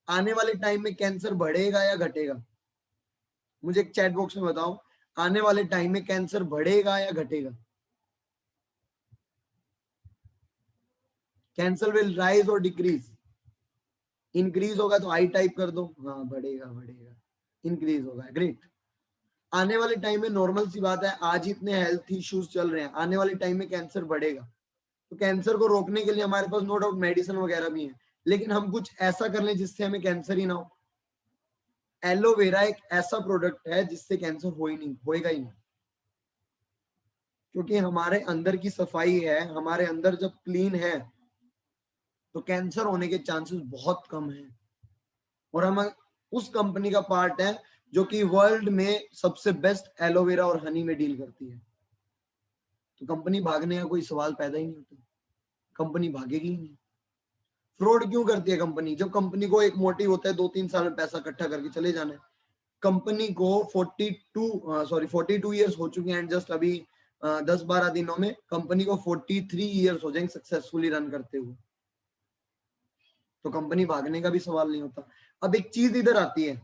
आने वाले टाइम में कैंसर बढ़ेगा या घटेगा? मुझे एक चैट बॉक्स में बताओ, आने वाले टाइम में कैंसर बढ़ेगा या घटेगा? कैंसर विल राइज और डिक्रीज? इंक्रीज होगा तो आई टाइप कर दो, हाँ बढ़ेगा बढ़ेगा। इंक्रीज होगा, ग्रेट। आने वाले टाइम में नॉर्मल सी बात है, आज ही इतने हेल्थ इश्यूज चल रहे हैं, आने वाले टाइम में कैंसर बढ़ेगा। तो कैंसर को रोकने के लिए हमारे पास नो डाउट मेडिसिन वगैरह भी है, लेकिन हम कुछ ऐसा कर लें जिससे हमें कैंसर ही ना हो। एलोवेरा एक ऐसा प्रोडक्ट है जिससे कैंसर हो ही नहीं, होएगा ही नहीं। क्योंकि हमारे अंदर की सफाई है, हमारे अंदर जब क्लीन है तो कैंसर होने के चांसेस बहुत कम है। और हम उस कंपनी का पार्ट है जो कि वर्ल्ड में सबसे बेस्ट एलोवेरा और हनी में डील करती है। तो कंपनी भागने का कोई सवाल पैदा ही नहीं होता, कंपनी भागेगी ही नहीं। फ्रॉड क्यों करती है कंपनी? जब कंपनी को एक मोटिव होता है 2-3 साल में पैसा इकट्ठा करके चले जाना है। कंपनी को 42 ईयर्स हो चुके हैं एंड जस्ट अभी 10-12 दिनों में कंपनी को 43 ईयर्स हो जाएंगे सक्सेसफुली रन करते हुए। तो कंपनी भागने का भी सवाल नहीं होता। अब एक चीज इधर आती है,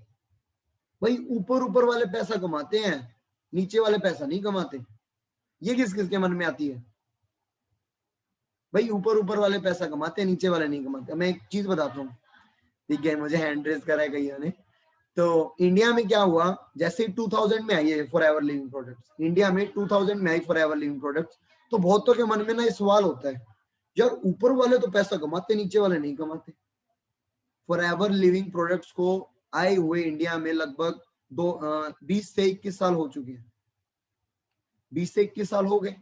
भाई ऊपर ऊपर वाले पैसा कमाते हैं, नीचे वाले पैसा नहीं कमाते। ये किस किस के मन में आती है? भाई ऊपर ऊपर वाले पैसा कमाते हैं, नीचे वाले नहीं कमाते। मैं एक चीज बताता हूँ, ठीक है? मुझे हैंड रेज करा है कईयों ने। तो इंडिया में क्या हुआ, जैसे 2000 में आई है for ever living products, India में 2000 में I for ever living products. तो बहुतों के मन में ना ये सवाल होता है, यार ऊपर वाले तो पैसा कमाते, नीचे वाले नहीं कमाते। फॉर एवर लिविंग प्रोडक्ट्स को आए हुए इंडिया में लगभग 20 से 21 साल हो चुके हैं। 20 से 21 साल हो गए।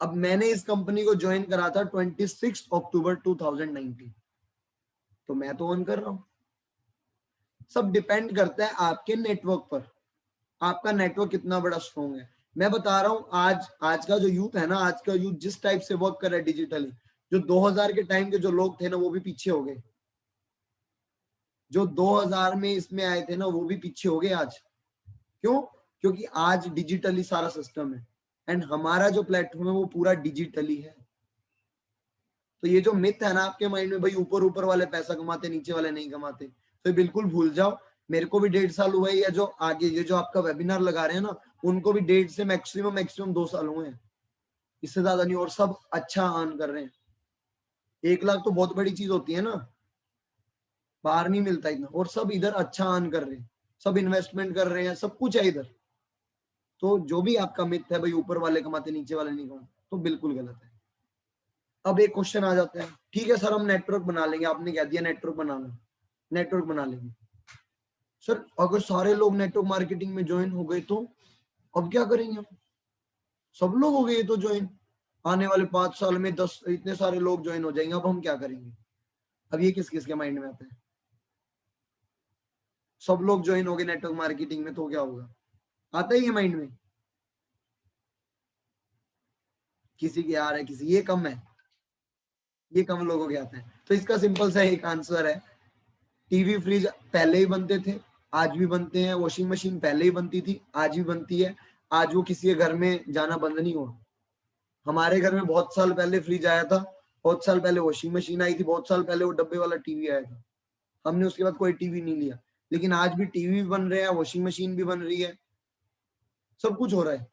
अब मैंने इस कंपनी को ज्वाइन करा था 26 अक्टूबर 2019। तो मैं तो ऑन कर रहा हूं। सब डिपेंड करता है आपके नेटवर्क पर, आपका नेटवर्क कितना बड़ा स्ट्रॉन्ग है। मैं बता रहा हूं, आज आज का जो यूथ है ना, आज का यूथ जिस टाइप से वर्क कर रहा है डिजिटली, जो 2000 के टाइम के जो लोग थे ना वो भी पीछे हो गए। जो 2000 में इसमें आए थे ना वो भी पीछे हो गए आज। क्यों? क्योंकि आज डिजिटली सारा सिस्टम है एंड हमारा जो प्लेटफॉर्म है वो पूरा डिजिटली है। तो ये जो मिथ है ना आपके माइंड में, भाई ऊपर ऊपर वाले पैसा कमाते नीचे वाले नहीं कमाते, तो ये बिल्कुल भूल जाओ। मेरे को भी 1.5 साल हुआ है, या जो आगे ये जो आपका वेबिनार लगा रहे हैं ना उनको भी 1.5 से मैक्सिमम 2 साल हुए हैं, इससे ज्यादा नहीं। और सब अच्छा अर्न कर रहे हैं। 1 लाख तो बहुत बड़ी चीज होती है ना, बाहर नहीं मिलता इतना। और सब इधर अच्छा अर्न कर रहे हैं, सब इन्वेस्टमेंट कर रहे हैं, सब कुछ है इधर। तो जो भी आपका मिथ है भाई ऊपर वाले कमाते नीचे वाले नहीं कमाते, तो बिल्कुल गलत है। अब एक क्वेश्चन आ जाता है, ठीक है सर हम नेटवर्क बना लेंगे, आपने कह दिया नेटवर्क बनाना, नेटवर्क बना लेंगे। सर अगर सारे लोग नेटवर्क मार्केटिंग में ज्वाइन हो गए तो अब क्या करेंगे हम? सब लोग हो गए तो ज्वाइन, आने वाले 5 साल में 10 इतने सारे लोग ज्वाइन हो जाएंगे, अब हम क्या करेंगे? अब ये किस किस के माइंड में आता है? सब लोग ज्वाइन हो गए नेटवर्क मार्केटिंग में तो क्या होगा? आता ही है माइंड में? किसी के आ रहा है, किसी ये कम है। ये कम लोगों के आते हैं। तो इसका सिंपल सा एक आंसर है, टीवी फ्रिज पहले ही बनते थे, आज भी बनते हैं। वॉशिंग मशीन पहले ही बनती थी, आज भी बनती है। आज वो किसी के घर में जाना बंद नहीं हुआ। हमारे घर में बहुत साल पहले फ्रिज आया था, बहुत साल पहले वॉशिंग मशीन आई थी, बहुत साल पहले वो डब्बे वाला टीवी आया था। हमने उसके बाद कोई टीवी नहीं लिया, लेकिन आज भी टीवी भी बन रहे हैं, वॉशिंग मशीन भी बन रही है, सब कुछ हो रहा है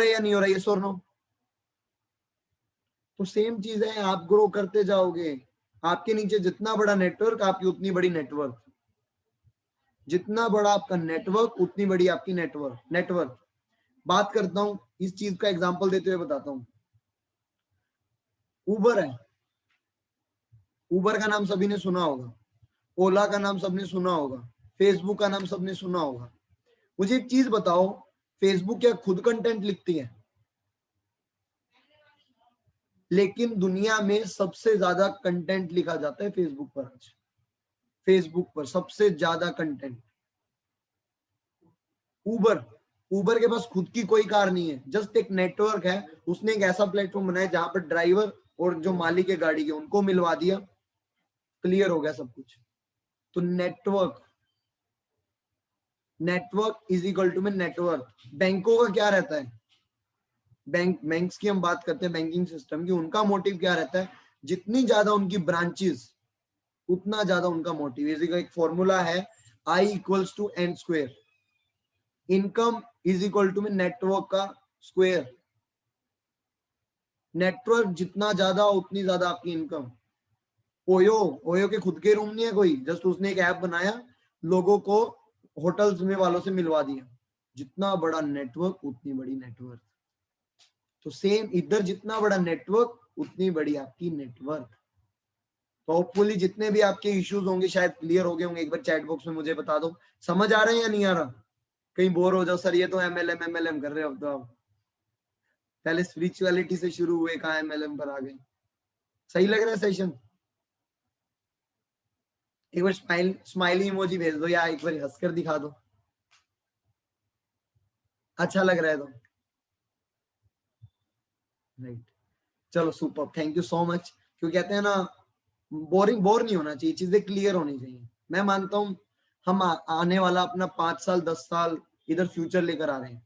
या नहीं हो रहा है, ये सो नो। तो सेम चीज है, आप ग्रो करते जाओगे, आपके नीचे जितना बड़ा नेटवर्क, आपकी उतनी बड़ी नेटवर्क। जितना बड़ा आपका नेटवर्क, उतनी बड़ी आपकी नेटवर्क। बात करता हूं, इस चीज का एग्जांपल देते हुए बताता हूं। उबर है, उबर का नाम सभी ने सुना होगा, ओला का नाम सबने सुना होगा, फेसबुक का नाम सबने सुना होगा। मुझे एक चीज बताओ, फेसबुक क्या खुद कंटेंट लिखती है? लेकिन दुनिया में सबसे ज्यादा कंटेंट लिखा जाता है फेसबुक पर। आज फेसबुक पर सबसे ज्यादा कंटेंट। उबर, उबर के पास खुद की कोई कार नहीं है, जस्ट एक नेटवर्क है। उसने एक ऐसा प्लेटफॉर्म बनाया जहां पर ड्राइवर और जो मालिक है गाड़ी के, उनको मिलवा दिया, क्लियर हो गया सब कुछ। तो network, network is equal to में नेटवर्क। बैंकों का क्या रहता है? बैंक्स की हम बात करते हैं, बैंकिंग सिस्टम की, उनका मोटिव क्या रहता है? जितनी ज्यादा उनकी ब्रांचेस, उतना ज्यादा उनका मोटिव। इसी का एक फॉर्मूला है, I equals to N square. Income is equal to में नेटवर्क का स्क्वेयर। नेटवर्क जितना ज्यादा, उतनी ज्यादा आपकी इनकम। ओयो, ओयो के खुद के रूम नहीं है कोई, जस्ट उसने एक ऐप बनाया, लोगों को होटल्स में वालों से मिलवा दिया। जितना बड़ा नेटवर्क, उतनी बड़ी नेटवर्क। तो सेम इधर, जितना बड़ा नेटवर्क, उतनी बड़ी आपकी नेटवर्क। तो होपफुली जितने भी आपके इश्यूज होंगे शायद क्लियर हो गए होंगे। एक बार चैट बॉक्स में मुझे बता दो, समझ आ रहा है या नहीं आ रहा? कहीं बोर हो जाओ, सर ये तो एमएलएम कर रहे हो, तो आप पहले स्पिरिचुअलिटी से शुरू हुए, कहाँ एमएलएम पर आ गए। सही लग रहा है सेशन? एक बार स्माइली इमोजी भेज दो, या एक बार हंसकर दिखा दो, अच्छा लग रहा है तो। राइट, चलो super, thank you so much. क्यों कहते हैं ना, बोर नहीं होना चाहिए, चीजें क्लियर होनी चाहिए। मैं मानता हूँ हम आने वाला अपना 5 साल 10 साल इधर फ्यूचर लेकर आ रहे हैं।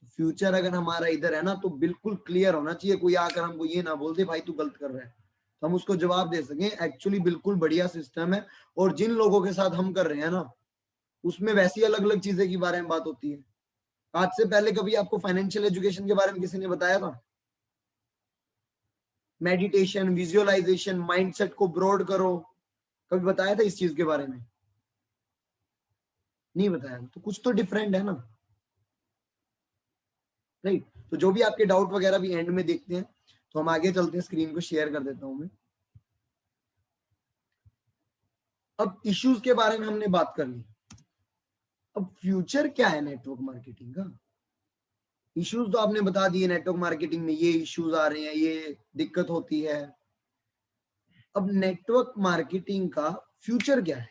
तो फ्यूचर अगर हमारा इधर है ना, तो बिल्कुल क्लियर होना चाहिए। कोई आकर हमको ये ना बोल दे भाई तू गलत कर रहा है, तो हम उसको जवाब दे सकें एक्चुअली बिल्कुल बढ़िया सिस्टम है। और जिन लोगों के साथ हम कर रहे हैं ना, उसमें वैसी अलग अलग चीजें के बारे में बात होती है। आज से पहले कभी आपको फाइनेंशियल एजुकेशन के बारे में किसी ने बताया था? मेडिटेशन, विजुअलाइजेशन, माइंडसेट को ब्रॉड करो, कभी बताया था इस चीज के बारे में? नहीं बताया। तो कुछ तो डिफरेंट है ना, राइट? तो जो भी आपके डाउट वगैरह भी एंड में देखते हैं। तो हम आगे चलते हैं, स्क्रीन को शेयर कर देता हूं मैं। अब इश्यूज के बारे में हमने बात कर ली। अब फ्यूचर क्या है नेटवर्क मार्केटिंग का? इश्यूज तो आपने बता दिए, नेटवर्क मार्केटिंग में ये इश्यूज आ रहे हैं, ये दिक्कत होती है। अब नेटवर्क मार्केटिंग का फ्यूचर क्या है?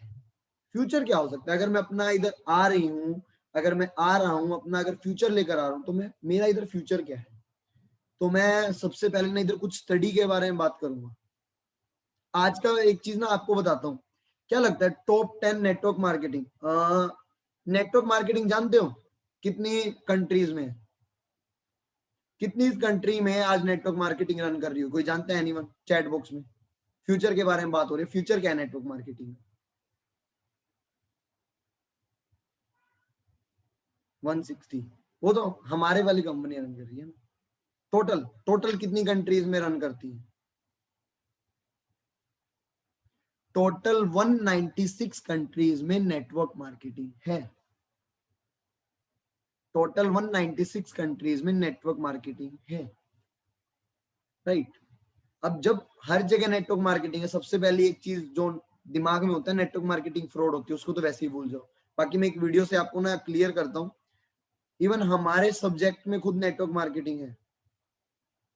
फ्यूचर क्या हो सकता है? अगर मैं अपना इधर आ रही हूँ, अगर मैं आ रहा हूँ अपना, अगर फ्यूचर लेकर आ रहा हूँ, तो मैं, मेरा इधर फ्यूचर क्या है? तो मैं सबसे पहले ना इधर कुछ स्टडी के बारे में बात करूंगा। आज का एक चीज ना आपको बताता हूँ। क्या लगता है top 10 network marketing? Network marketing जानते हो कितनी कंट्रीज में? कितनी कंट्री में आज नेटवर्क मार्केटिंग रन कर रही हो? कोई जानता है? एनीवन चैट बॉक्स में। फ्यूचर के बारे में बात हो रही है, फ्यूचर क्या है नेटवर्क मार्केटिंग? 160। वो तो हमारे वाली कंपनी रन कर रही है ना। टोटल टोटल कितनी कंट्रीज में रन करती है? टोटल 196 कंट्रीज में नेटवर्क मार्केटिंग है। टोटल 196 कंट्रीज में नेटवर्क मार्केटिंग है, राइट? अब जब हर जगह नेटवर्क मार्केटिंग है, सबसे पहली एक चीज जो दिमाग में होता है, नेटवर्क मार्केटिंग फ्रॉड होती है, उसको तो वैसे ही भूल जाओ। बाकी मैं एक वीडियो से आपको ना क्लियर करता हूँ। इवन हमारे सब्जेक्ट में खुद नेटवर्क मार्केटिंग है।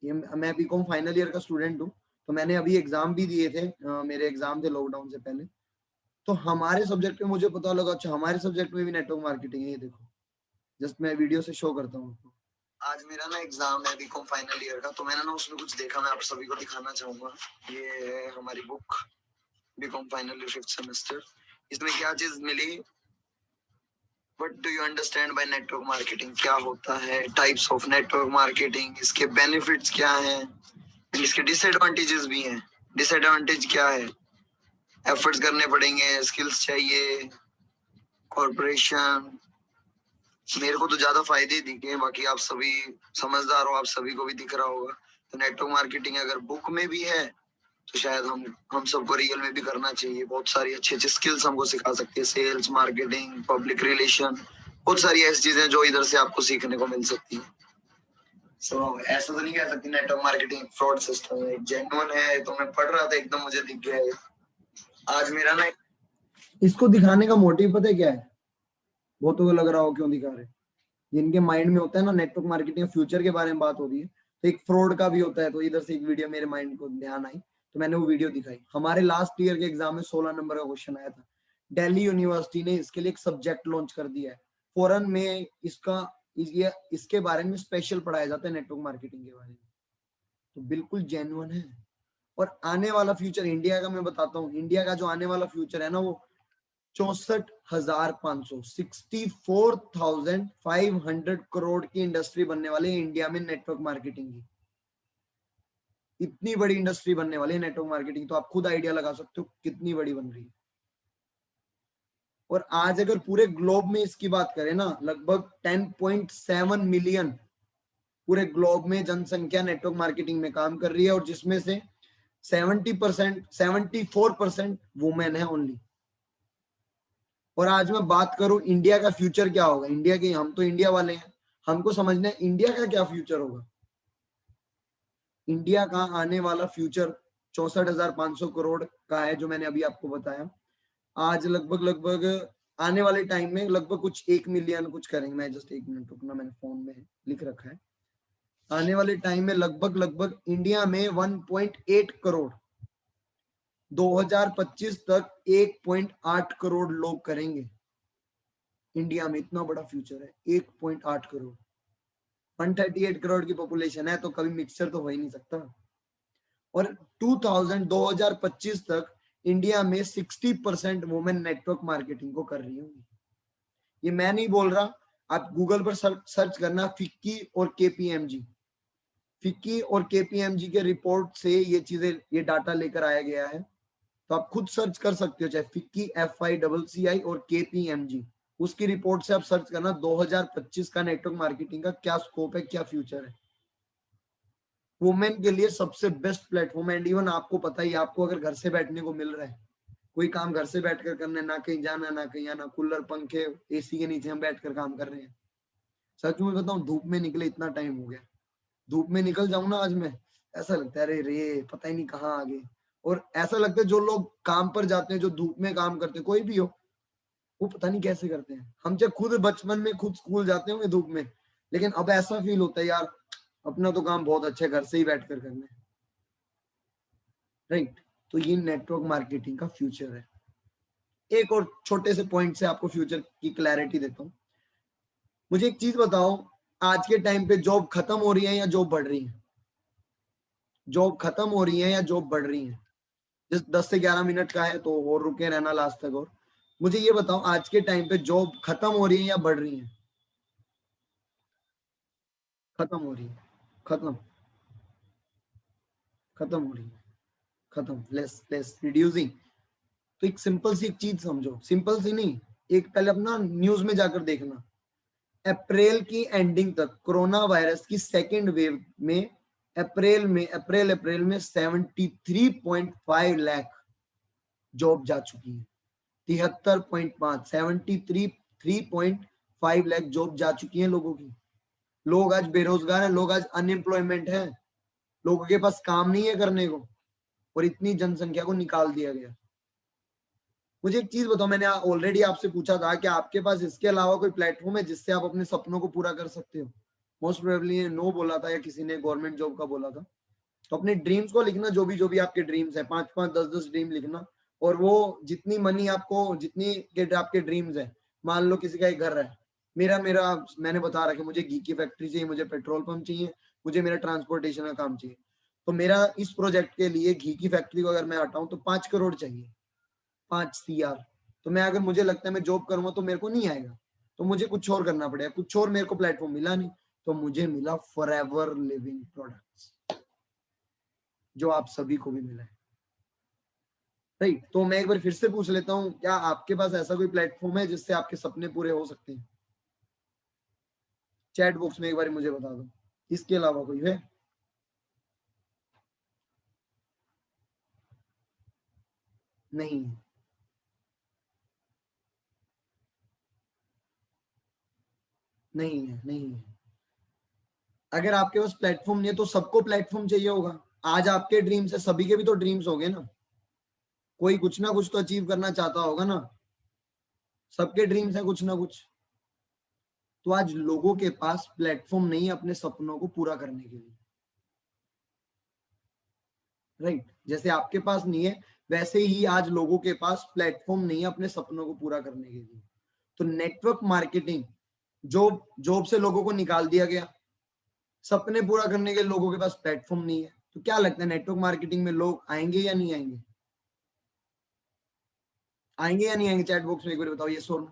ये मैं बीकॉम फाइनल ईयर का स्टूडेंट हूँ, तो मैंने अभी एग्जाम भी दिए थे। मेरे एग्जाम थे लॉकडाउन से पहले। तो हमारे सब्जेक्ट में मुझे पता लगा, अच्छा हमारे सब्जेक्ट में भी नेटवर्क मार्केटिंग है। ये देखो, जस्ट मैं वीडियो से शो करता हूँ आपको। आज मेरा ना एग्जाम है बीकॉम फाइनल ईयर का, तो मैंने ना उसमें कुछ देखा, मैं आप सभी को दिखाना चाहूंगा। ये है हमारी book BCom final year 5th semester. इसमें क्या चीज मिली, what do you understand by network marketing, क्या होता है, टाइप्स ऑफ नेटवर्क मार्केटिंग, इसके बेनिफिट्स क्या हैं, इसके डिसएडवांटेजेस भी हैं। डिसएडवांटेज क्या है, एफर्ट्स करने पड़ेंगे, स्किल्स चाहिए, कॉर्पोरेशन। मेरे को तो ज्यादा फायदे ही दिखे, बाकी आप सभी समझदार हो, आप सभी को भी दिख रहा होगा। तो नेटवर्क मार्केटिंग अगर बुक में भी है तो शायद हम सबको रियल में भी करना चाहिए। बहुत सारी अच्छी अच्छी स्किल्स हमको सिखा सकती है, सेल्स, मार्केटिंग, पब्लिक रिलेशन, बहुत सारी ऐसी चीजें जो इधर से आपको सीखने को मिल सकती है। ऐसा तो नहीं कह सकती नेटवर्क मार्केटिंग फ्रॉड सिस्टम है, जेन्युइन है। तो मैं पढ़ रहा था, एकदम मुझे दिख गया है। आज मेरा ना इसको दिखाने का मोटिव पता है क्या है? बहुतों को लग रहा हो क्यों दिखा रहे, जिनके माइंड में होता है ना नेटवर्क मार्केटिंग फ्यूचर के बारे में बात हो रही है, तो एक फ्रॉड का भी होता है। तो इधर से एक वीडियो मेरे माइंड को ध्यान आई, तो मैंने वो वीडियो दिखाई। हमारे लास्ट ईयर के एग्जाम में 16 नंबर का क्वेश्चन आया था। दिल्ली यूनिवर्सिटी ने इसके लिए एक सब्जेक्ट लॉन्च कर दिया है। फॉरेन में इसके बारे में स्पेशल पढ़ाया जाता है, नेटवर्क मार्केटिंग के बारे में। तो बिल्कुल जेन्युइन है। और आने वाला फ्यूचर इंडिया का मैं बताता हूँ, इंडिया का जो आने वाला फ्यूचर है ना, वो 64,500 64,500 करोड़ की इंडस्ट्री बनने वाली है इंडिया में नेटवर्क मार्केटिंग की। इतनी बड़ी इंडस्ट्री बनने वाली है नेटवर्क मार्केटिंग, तो आप खुद आइडिया लगा सकते हो कितनी बड़ी बन रही है। और आज अगर पूरे ग्लोब में इसकी बात करें ना, लगभग 10.7 मिलियन पूरे ग्लोब में जनसंख्या नेटवर्क मार्केटिंग में काम कर रही है, और जिसमें से 74% वुमेन है ओनली। और आज मैं बात करूं इंडिया का फ्यूचर क्या होगा, इंडिया के, हम तो इंडिया वाले हैं, हमको समझना है इंडिया का क्या फ्यूचर होगा। इंडिया का आने वाला फ्यूचर 64,500 करोड़ का है, जो मैंने अभी आपको बताया। आज लगभग लगभग आने वाले टाइम में लगभग कुछ 1 मिलियन कुछ करेंगे। मैं जस्ट 1 मिनट रुकना, मैंने फोन में लिख रखा है। आने वाले टाइम में लगभग लगभग इंडिया में 1.8 करोड़, 2025 तक 1.8 करोड़ लोग करेंगे इंडिया में। इतना बड़ा फ्यूचर है, 1.8 करोड़। 138 करोड़ की पॉपुलेशन है, तो कभी मिक्सचर तो हो ही नहीं सकता। और 2025 तक इंडिया में 60% वुमेन नेटवर्क मार्केटिंग को कर रही होंगी। ये मैं नहीं बोल रहा, आप गूगल पर सर्च करना फिक्की और केपीएमजी। फिक्की और केपीएमजी के रिपोर्ट से ये चीजें, ये डाटा लेकर आया गया है। तो आप खुद सर्च कर सकते हो, चाहे फिक्की FICCI और केपीएमजी, उसकी रिपोर्ट से आप सर्च करना 2025 का नेटवर्क मार्केटिंग का क्या स्कोप है, क्या फ्यूचर है। वुमेन के लिए सबसे बेस्ट प्लेटफॉर्म है। एंड इवन आपको पता ही, आपको अगर घर से बैठने को मिल रहा है, कोई काम घर से बैठकर करना है, ना कहीं जाना, ना कहीं आना, कूलर पंखे AC के नीचे हम बैठकर काम कर रहे हैं। सच में बताऊं, धूप में निकले इतना टाइम हो गया, धूप में निकल जाऊं ना आज मैं, ऐसा लगता है अरे रे पता ही नहीं कहाँ आ गए। और ऐसा लगता है जो लोग काम पर जाते हैं, जो धूप में काम करते हैं, कोई भी हो, वो पता नहीं कैसे करते हैं। हम चाहे खुद बचपन में खुद स्कूल जाते होंगे धूप में, लेकिन अब ऐसा फील होता है यार अपना तो काम बहुत अच्छा है, घर से ही बैठकर करना है। राइट, तो ये नेटवर्क मार्केटिंग का फ्यूचर है। एक और छोटे से पॉइंट से आपको फ्यूचर की क्लैरिटी देता हूँ। मुझे एक चीज बताओ, आज के टाइम पे जॉब खत्म हो रही है या जॉब बढ़ रही है? जॉब खत्म हो रही है या जॉब बढ़ रही है? जिस 10 से 11 मिनट का है, तो और रुके रहना लास्ट तक। और मुझे ये बताओ, आज के टाइम पे जॉब खत्म हो रही है या बढ़ रही है? खत्म हो रही है। खत्म, खत्म हो रही है, खत्म, लेस लेस रिड्यूसिंग। तो एक सिंपल सी एक चीज समझो, सिंपल सी नहीं, एक पहले अपना न्यूज में जाकर देखना। अप्रैल की एंडिंग तक कोरोना वायरस की सेकेंड वेव में अप्रैल में 73.5 लाख जॉब जा चुकी है। 73.5, 73.5 लाख जॉब जा चुकी है लोगों की। लोग आज बेरोजगार हैं, लोग आज अनएम्प्लॉयमेंट हैं, लोगों के पास काम नहीं है करने को, और इतनी जनसंख्या को निकाल दिया गया। मुझे एक चीज बताओ, मैंने ऑलरेडी आपसे पूछा था कि आपके पास इसके अलावा कोई प्लेटफॉर्म है जिससे आप अपने सपनों को पूरा कर सकते हो? मोस्ट प्रोबेबली नो बोला था, या किसी ने गवर्नमेंट जॉब का बोला था। तो अपने ड्रीम्स को लिखना, जो भी आपके ड्रीम्स है, 5-5, 10-10 ड्रीम लिखना। और वो जितनी मनी आपको, जितनी के आपके ड्रीम्स है, मान लो किसी का एक घर है, मेरा मेरा मैंने बता रखा है, मुझे घी की फैक्ट्री चाहिए, मुझे पेट्रोल पंप चाहिए, मुझे मेरा ट्रांसपोर्टेशन का काम चाहिए। तो मेरा इस प्रोजेक्ट के लिए घी की फैक्ट्री को अगर मैं हटाऊं तो 5 करोड़ चाहिए, 5 CR। तो मैं अगर मुझे लगता है मैं जॉब करूंगा तो मेरे को नहीं आएगा, तो मुझे कुछ और करना पड़ेगा, कुछ और मेरे को प्लेटफॉर्म मिला नहीं, तो मुझे मिला फॉरएवर लिविंग प्रोडक्ट्स, जो आप सभी को भी मिला है। राइट, तो मैं एक बार फिर से पूछ लेता हूँ, क्या आपके पास ऐसा कोई प्लेटफॉर्म है जिससे आपके सपने पूरे हो सकते हैं? चैट बॉक्स में एक बार मुझे बता दो, इसके अलावा कोई है? नहीं है, नहीं है, नहीं है। अगर आपके पास प्लेटफॉर्म नहीं है तो सबको प्लेटफॉर्म चाहिए होगा। आज आपके ड्रीम्स है, सभी के भी तो ड्रीम्स हो गए ना, कोई कुछ ना कुछ तो अचीव करना चाहता होगा ना, सबके ड्रीम्स है कुछ ना कुछ। तो आज लोगों के पास प्लेटफॉर्म नहीं है अपने सपनों को पूरा करने के लिए। राइट, जैसे आपके पास नहीं है, वैसे ही आज लोगों के पास प्लेटफॉर्म नहीं है अपने सपनों को पूरा करने के लिए। तो नेटवर्क मार्केटिंग, जॉब जॉब से लोगों को निकाल दिया गया, सपने पूरा करने के लिए लोगों के पास प्लेटफॉर्म नहीं है। तो क्या लगता है नेटवर्क मार्केटिंग में लोग आएंगे या नहीं आएंगे? आएंगे या नहीं आएंगे? चैट बॉक्स में एक बार बताओ, ये सो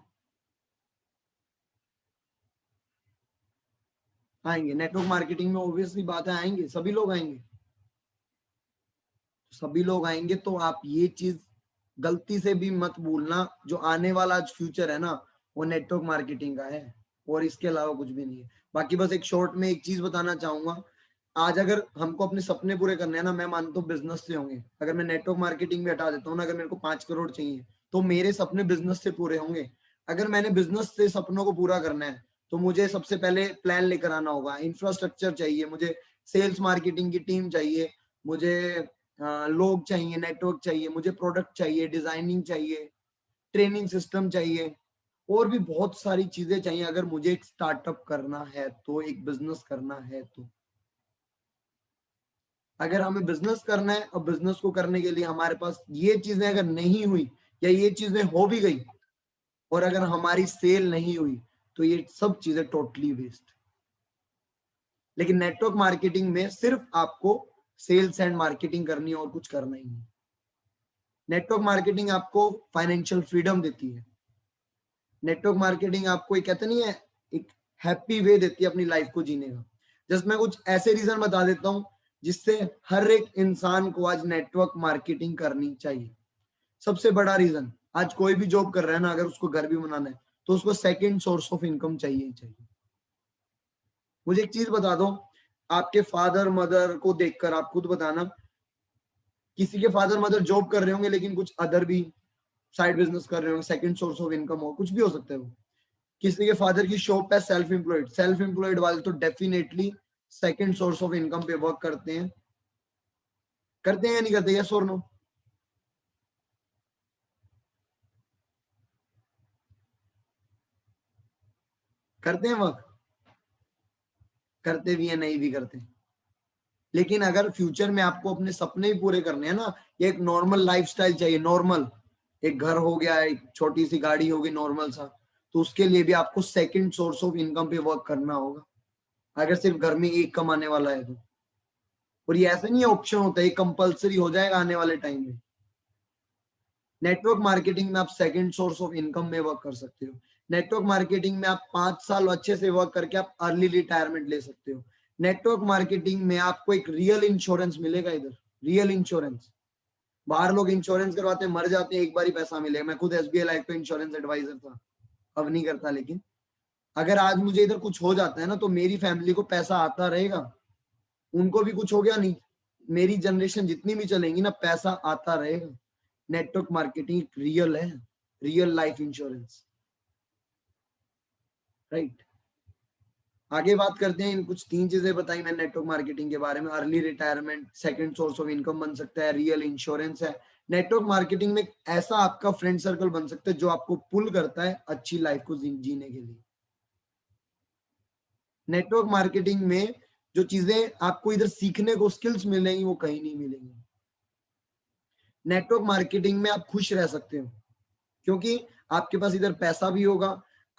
आएंगे। नेटवर्क मार्केटिंग में ऑब्वियसली बात है, आएंगे, सभी लोग आएंगे। सभी लोग आएंगे तो आप ये चीज गलती से भी मत भूलना, जो आने वाला आज फ्यूचर है ना, वो नेटवर्क मार्केटिंग का है, और इसके अलावा कुछ भी नहीं है। बाकी बस एक शॉर्ट में एक चीज बताना चाहूंगा, आज अगर हमको अपने सपने पूरे करने हैं ना, मैं मानता हूँ बिजनेस से होंगे। अगर मैं नेटवर्क मार्केटिंग में हटा देता हूँ ना, अगर मेरे को 5 करोड़ चाहिए तो मेरे सपने बिजनेस से पूरे होंगे। अगर मैंने बिजनेस से सपनों को पूरा करना है तो मुझे सबसे पहले प्लान लेकर आना होगा, इंफ्रास्ट्रक्चर चाहिए, मुझे सेल्स मार्केटिंग की टीम चाहिए, मुझे लोग चाहिए, नेटवर्क चाहिए, मुझे प्रोडक्ट चाहिए, डिजाइनिंग चाहिए, ट्रेनिंग सिस्टम चाहिए, और भी बहुत सारी चीजें चाहिए अगर मुझे एक स्टार्टअप करना है तो, एक बिजनेस करना है तो। अगर हमें बिजनेस करना है और बिजनेस को करने के लिए हमारे पास ये चीजें अगर नहीं हुई, या ये चीजें हो भी गई और अगर हमारी सेल नहीं हुई, तो ये सब चीजें टोटली वेस्ट। लेकिन नेटवर्क मार्केटिंग में सिर्फ आपको सेल्स एंड मार्केटिंग करनी है और कुछ करना ही नहीं। नेटवर्क मार्केटिंग आपको फाइनेंशियल फ्रीडम देती है। नेटवर्क मार्केटिंग आपको एक कहते नहीं है, एक हैप्पी वे देती है अपनी लाइफ को जीने का। जस्ट मैं कुछ ऐसे रीजन बता देता हूँ जिससे हर एक इंसान को आज नेटवर्क मार्केटिंग करनी चाहिए। सबसे बड़ा रीजन, आज कोई भी जॉब कर रहा है ना, अगर उसको घर भी बनाना है तो उसको सेकंड सोर्स ऑफ इनकम चाहिए ही चाहिए। मुझे एक चीज बता दो, आपके फादर मदर को देखकर आप खुद बताना, किसी के फादर मदर जॉब कर रहे होंगे लेकिन कुछ अदर भी साइड बिजनेस कर रहे होंगे, सेकंड सोर्स ऑफ इनकम हो, कुछ भी हो सकता है वो। किसी के फादर की शॉप है, सेल्फ एम्प्लॉयड वाले तो definitely second source of income पे वर्क करते हैं। करते हैं या नहीं करते? यस और नो? करते हैं वर्क, करते भी है, नहीं भी करते। लेकिन अगर फ्यूचर में आपको अपने सपने भी पूरे करने हैं ना, ये एक नॉर्मल लाइफस्टाइल चाहिए, नॉर्मल एक घर हो गया, एक छोटी सी गाड़ी होगी नॉर्मल सा, तो उसके लिए भी आपको सेकंड सोर्स ऑफ इनकम पे वर्क करना होगा, अगर सिर्फ घर में एक कमाने वाला है तो। और ये ऐसा नहीं है ऑप्शन होता है, ये कंपलसरी हो जाएगा आने वाले टाइम में। नेटवर्क मार्केटिंग में आप सेकंड सोर्स ऑफ इनकम में वर्क कर सकते हो। नेटवर्क मार्केटिंग में आप 5 साल अच्छे से वर्क करके आप अर्ली रिटायरमेंट ले सकते हो। नेटवर्क मार्केटिंग में आपको एक रियल इंश्योरेंस मिलेगा इधर, रियल इंश्योरेंस। बाहर लोग इंश्योरेंस करवाते हैं, मर जाते हैं, एक बार ही पैसा मिलेगा। मैं खुद एसबीआई लाइफ पे इंश्योरेंस एडवाइजर था, अब नहीं करता, लेकिन अगर आज मुझे इधर कुछ हो जाता है ना तो मेरी फैमिली को पैसा आता रहेगा, उनको भी कुछ हो गया नहीं, मेरी जनरेशन जितनी भी चलेंगी ना, पैसा आता रहेगा। नेटवर्क मार्केटिंग रियल है, रियल लाइफ इंश्योरेंस। राइट, आगे बात करते हैं। इन कुछ 3 चीजें बताई मैंने नेटवर्क मार्केटिंग के बारे में, early retirement, second source of income बन सकता है, रियल इंश्योरेंस है। नेटवर्क मार्केटिंग में ऐसा आपका फ्रेंड सर्कल बन सकता है जो आपको पुल करता है अच्छी लाइफ को जीने के लिए। नेटवर्क मार्केटिंग में जो चीजें आपको इधर सीखने को स्किल्स मिलेंगी वो कहीं नहीं मिलेंगी। नेटवर्क मार्केटिंग में आप खुश रह सकते हो, क्योंकि आपके पास इधर पैसा भी होगा,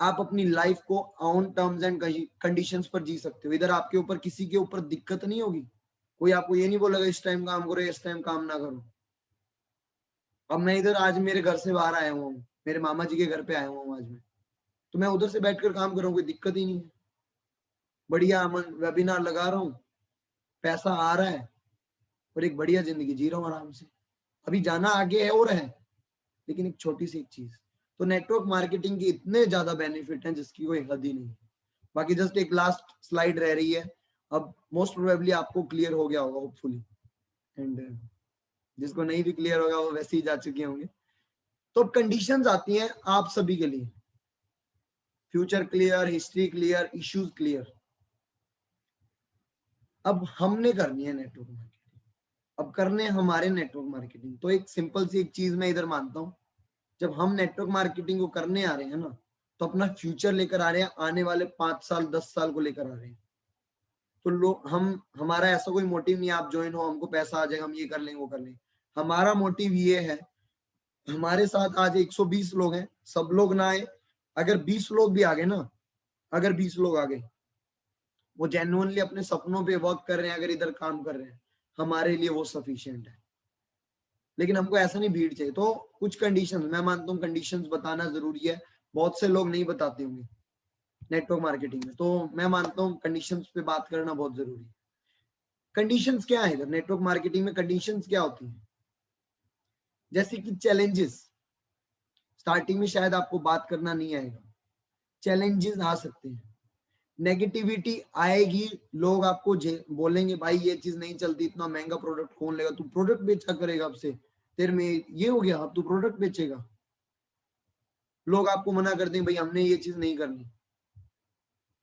आप अपनी लाइफ को ऑन टर्म्स एंड कंडीशंस पर जी सकते हो। इधर आपके ऊपर किसी के ऊपर दिक्कत नहीं होगी, कोई आपको ये नहीं बोलेगा इस टाइम काम करो इस टाइम काम ना करो। अब मैं इधर आज मेरे घर से बाहर आया हुआ हूँ, मेरे मामा जी के घर पे आया हुआ हूँ आज मैं, तो मैं उधर से बैठकर काम कर रहा हूँ, कोई दिक्कत ही नहीं है। बढ़िया अमन वेबिनार लगा रहा हूँ, पैसा आ रहा है और एक बढ़िया जिंदगी जी रहा हूँ आराम से। अभी जाना आगे है और है, लेकिन एक छोटी सी एक चीज। तो नेटवर्क मार्केटिंग के इतने ज्यादा बेनिफिट हैं जिसकी कोई हद ही नहीं। बाकी जस्ट एक लास्ट स्लाइड रह रही है, अब मोस्ट प्रोबेबली आपको क्लियर हो गया होगा होपफुली, एंड जिसको नहीं भी क्लियर होगा वो वैसे ही जा चुके होंगे। तो कंडीशंस आती हैं आप सभी के लिए, future clear, history clear, issues clear. अब हमने करनी है नेटवर्क मार्केटिंग, अब करने हमारे नेटवर्क मार्केटिंग। तो एक सिंपल सी एक चीज मैं इधर मानता हूँ, जब हम नेटवर्क मार्केटिंग को करने आ रहे हैं ना, तो अपना फ्यूचर लेकर आ रहे हैं, आने वाले 5 साल 10 साल को लेकर आ रहे हैं। तो लोग हम हमारा ऐसा कोई मोटिव नहीं है आप ज्वाइन हो हमको पैसा आ जाएगा हम ये कर लेंगे वो कर लेंगे। हमारा मोटिव ये है, हमारे साथ आज 120 लोग हैं, सब लोग ना आए, अगर 20 लोग भी आ गए ना, अगर 20 लोग आ गए, वो जेन्युइनली अपने सपनों पे वर्क कर रहे हैं, अगर इधर काम कर रहे हैं, हमारे लिए वो सफिशिएंट है। लेकिन हमको ऐसा नहीं भीड़ चाहिए। तो कुछ कंडीशंस मैं मानता हूँ, कंडीशंस बताना जरूरी है, बहुत से लोग नहीं बताते होंगे नेटवर्क मार्केटिंग में, तो मैं मानता हूँ कंडीशंस पे बात करना बहुत जरूरी है। कंडीशंस क्या है इधर नेटवर्क मार्केटिंग में, कंडीशंस क्या होती हैं? जैसे कि चैलेंजेस, स्टार्टिंग में शायद आपको बात करना नहीं आएगा, चैलेंजेस आ सकते हैं, नेगेटिविटी आएगी, लोग आपको बोलेंगे भाई ये चीज नहीं चलती, इतना महंगा प्रोडक्ट कौन लेगा, तू प्रोडक्ट बेचा करेगा, अब से तेरे में ये हो गया अब तू प्रोडक्ट बेचेगा। लोग आपको मना कर देंगे भाई हमने ये चीज नहीं करनी।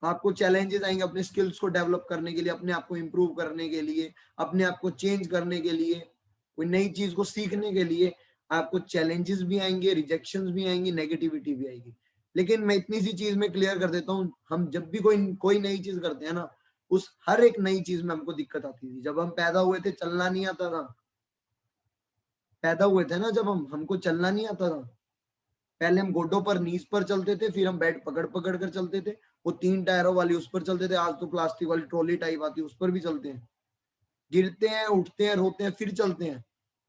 आपको चैलेंजेस आएंगे अपने स्किल्स को डेवलप करने के लिए, अपने आप को इम्प्रूव करने के लिए, अपने आप को चेंज करने के लिए, कोई नई चीज को सीखने के लिए आपको चैलेंजेस भी आएंगे, रिजेक्शंस भी आएंगी, नेगेटिविटी भी आएगी। लेकिन मैं इतनी सी चीज में क्लियर कर देता हूँ, हम जब भी कोई कोई नई चीज करते हैं ना, उस हर एक नई चीज में हमको दिक्कत आती थी। जब हम पैदा हुए थे चलना नहीं आता था, पैदा हुए थे ना जब हमको चलना नहीं आता था, पहले हम घोड़ों पर नीज पर चलते थे, फिर हम बेड पकड़ पकड़ कर चलते थे, वो 3 टायरों वाली उस पर चलते थे, आज तो प्लास्टिक वाली ट्रॉली टाइप आती है उस पर भी चलते हैं, गिरते हैं उठते हैं रोते हैं फिर चलते हैं।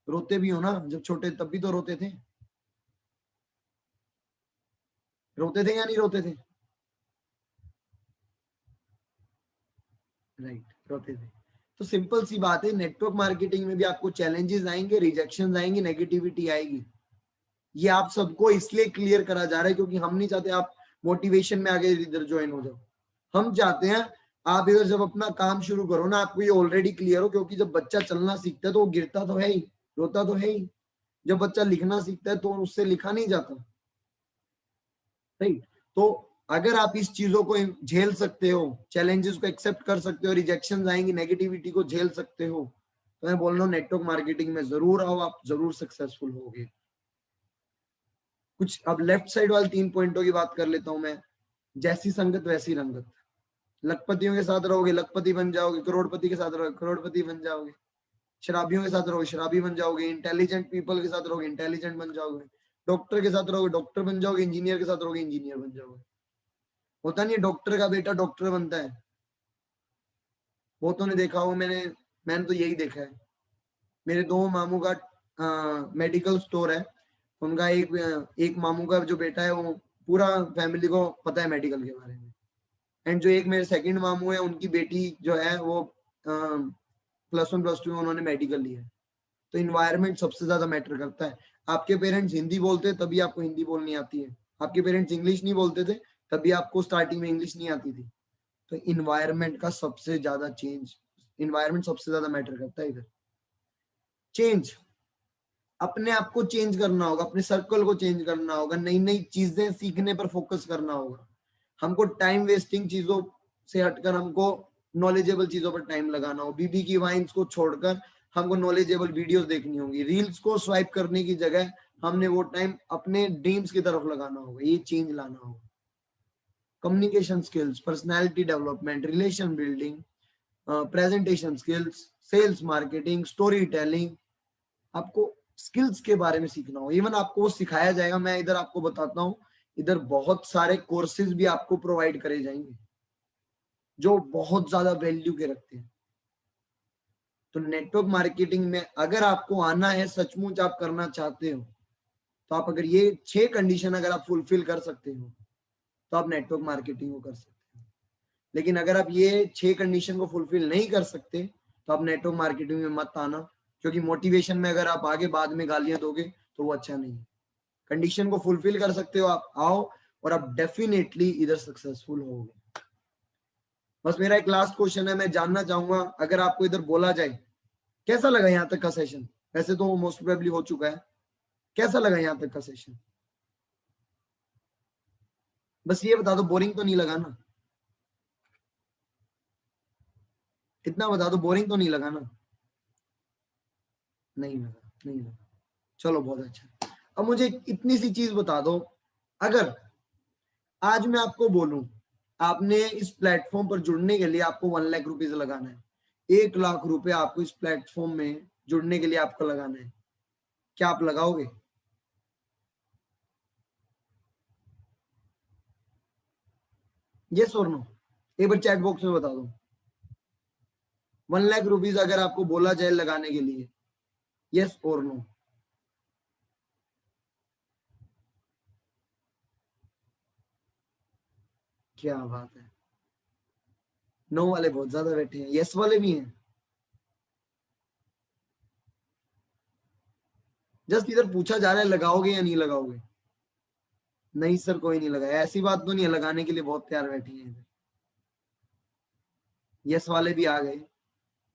रोते भी हो ना, जब छोटे तब भी तो रोते थे, रोते थे या नहीं रोते थे? राइट, रोते थे। तो सिंपल सी बात है, नेटवर्क मार्केटिंग में भी आपको चैलेंजेस आएंगे, रिजेक्शन आएंगे, नेगेटिविटी आएगी। ये आप सबको इसलिए क्लियर करा जा रहा है क्योंकि हम नहीं चाहते आप मोटिवेशन में आगे इधर ज्वाइन हो जाओ। हम चाहते हैं आप इधर जब अपना काम शुरू करो ना, आपको ये ऑलरेडी क्लियर हो, क्योंकि जब बच्चा चलना सीखता है तो वो गिरता तो है ही, रोता तो है ही। जब बच्चा लिखना सीखता है तो उससे लिखा नहीं जाता, राइट। तो अगर आप इस चीजों को झेल सकते हो, चैलेंजेस को एक्सेप्ट कर सकते हो, रिजेक्शन आएंगी, नेगेटिविटी को झेल सकते हो, तो मैं बोल रहा हूँ नेटवर्क मार्केटिंग में जरूर आओ, आप जरूर सक्सेसफुल होगे। कुछ अब लेफ्ट साइड वाले 3 पॉइंटों की बात कर लेता हूं मैं। जैसी संगत वैसी रंगत, लखपतियों के साथ रहोगे लखपति बन जाओगे, करोड़पति के साथ रहोगे करोड़पति बन जाओगे, शराबियों के साथ रहोगे शराबी बन जाओगे, इंटेलिजेंट पीपल के साथ रहोगे इंटेलिजेंट बन जाओगे, डॉक्टर के साथ रहोगे डॉक्टर बन जाओगे, इंजीनियर के साथ रहोगे इंजीनियर बन जाओगे। होता नहीं है डॉक्टर का बेटा डॉक्टर बनता है, बहुतों ने देखा हो, मैंने तो यही देखा है। मेरे 2 मामू का मेडिकल स्टोर है, उनका एक मामू का जो बेटा है वो पूरा फैमिली को पता है मेडिकल के बारे में। एंड जो एक मेरे सेकंड मामू है उनकी बेटी जो है वो +1 +2 में उन्होंने मेडिकल लिया है। तो इन्वायरमेंट सबसे ज्यादा मैटर करता है। आपके पेरेंट्स हिंदी बोलते तभी आपको हिंदी बोलनी आती है, आपके पेरेंट्स इंग्लिश नहीं बोलते थे तभी आपको स्टार्टिंग में इंग्लिश नहीं आती थी। तो इन्वायरमेंट का सबसे ज्यादा इन्वायरमेंट सबसे ज्यादा मैटर करता है इधर। चेंज, अपने आप को चेंज करना होगा, अपने सर्कल को चेंज करना होगा, नई नई चीजें सीखने पर फोकस करना होगा। हमको टाइम वेस्टिंग चीजों से हटकर हमको नॉलेजेबल चीजों पर टाइम लगाना होगा। बीबी की वाइन्स को छोड़कर हमको नॉलेजेबल वीडियोस देखनी होंगी। रील्स को स्वाइप करने की जगह हमने वो टाइम अपने ड्रीम्स की तरफ लगाना होगा। ये चेंज लाना होगा। Communication skills, personality development, relation building, presentation skills, sales marketing, story telling, आपको स्किल्स के बारे में सीखना हो। इवन आपको वो सिखाया जाएगा। मैं इधर आपको बताता हूँ, इधर बहुत सारे कोर्सेज भी आपको प्रोवाइड करे जाएंगे जो बहुत ज्यादा वैल्यू के रखते हैं। तो नेटवर्क मार्केटिंग में अगर आपको आना है, सचमुच आप करना चाहते हो, तो आप अगर ये 6 कंडीशन अगर आप फुलफिल कर सकते हो तो आप नेटवर्क मार्केटिंग को कर सकते हो। लेकिन अगर आप ये 6 कंडीशन को फुलफिल नहीं कर सकते तो आप नेटवर्क मार्केटिंग में मत आना, क्योंकि मोटिवेशन में अगर आप आगे बाद में गालियां दोगे तो वो अच्छा नहीं है। कंडीशन को फुलफिल कर सकते हो, आप आओ और आप डेफिनेटली इधर सक्सेसफुल होगे। बस मेरा एक लास्ट क्वेश्चन है, मैं जानना चाहूंगा अगर आपको इधर बोला जाए कैसा लगा यहाँ तक का सेशन? वैसे तो मोस्ट प्रोबेबली हो चुका है, कैसा लगा यहाँ तक का सेशन? बस ये बता दो, बोरिंग तो नहीं लगा ना? इतना बता दो, बोरिंग तो नहीं लगा ना? नहीं लगा, नहीं लगा। चलो बहुत अच्छा। अब मुझे इतनी सी चीज बता दो, अगर आज मैं आपको बोलूं आपने इस प्लेटफॉर्म पर जुड़ने के लिए आपको 1 लाख रुपीज लगाना है, 1 लाख रुपए आपको इस प्लेटफॉर्म में जुड़ने के लिए आपको लगाना है, क्या आप लगाओगे? यस और नो? एक बार चैट बॉक्स में बता दो। 1 लाख रुपीज अगर आपको बोला जाए लगाने के लिए, यस और नो? क्या बात है, नो वाले बहुत ज्यादा बैठे हैं, यस वाले भी हैं। जस्ट इधर पूछा जा रहा है लगाओगे या नहीं लगाओगे? नहीं सर कोई नहीं लगाया, ऐसी बात तो नहीं है, लगाने के लिए बहुत तैयार बैठे हैं इधर। यस वाले भी आ गए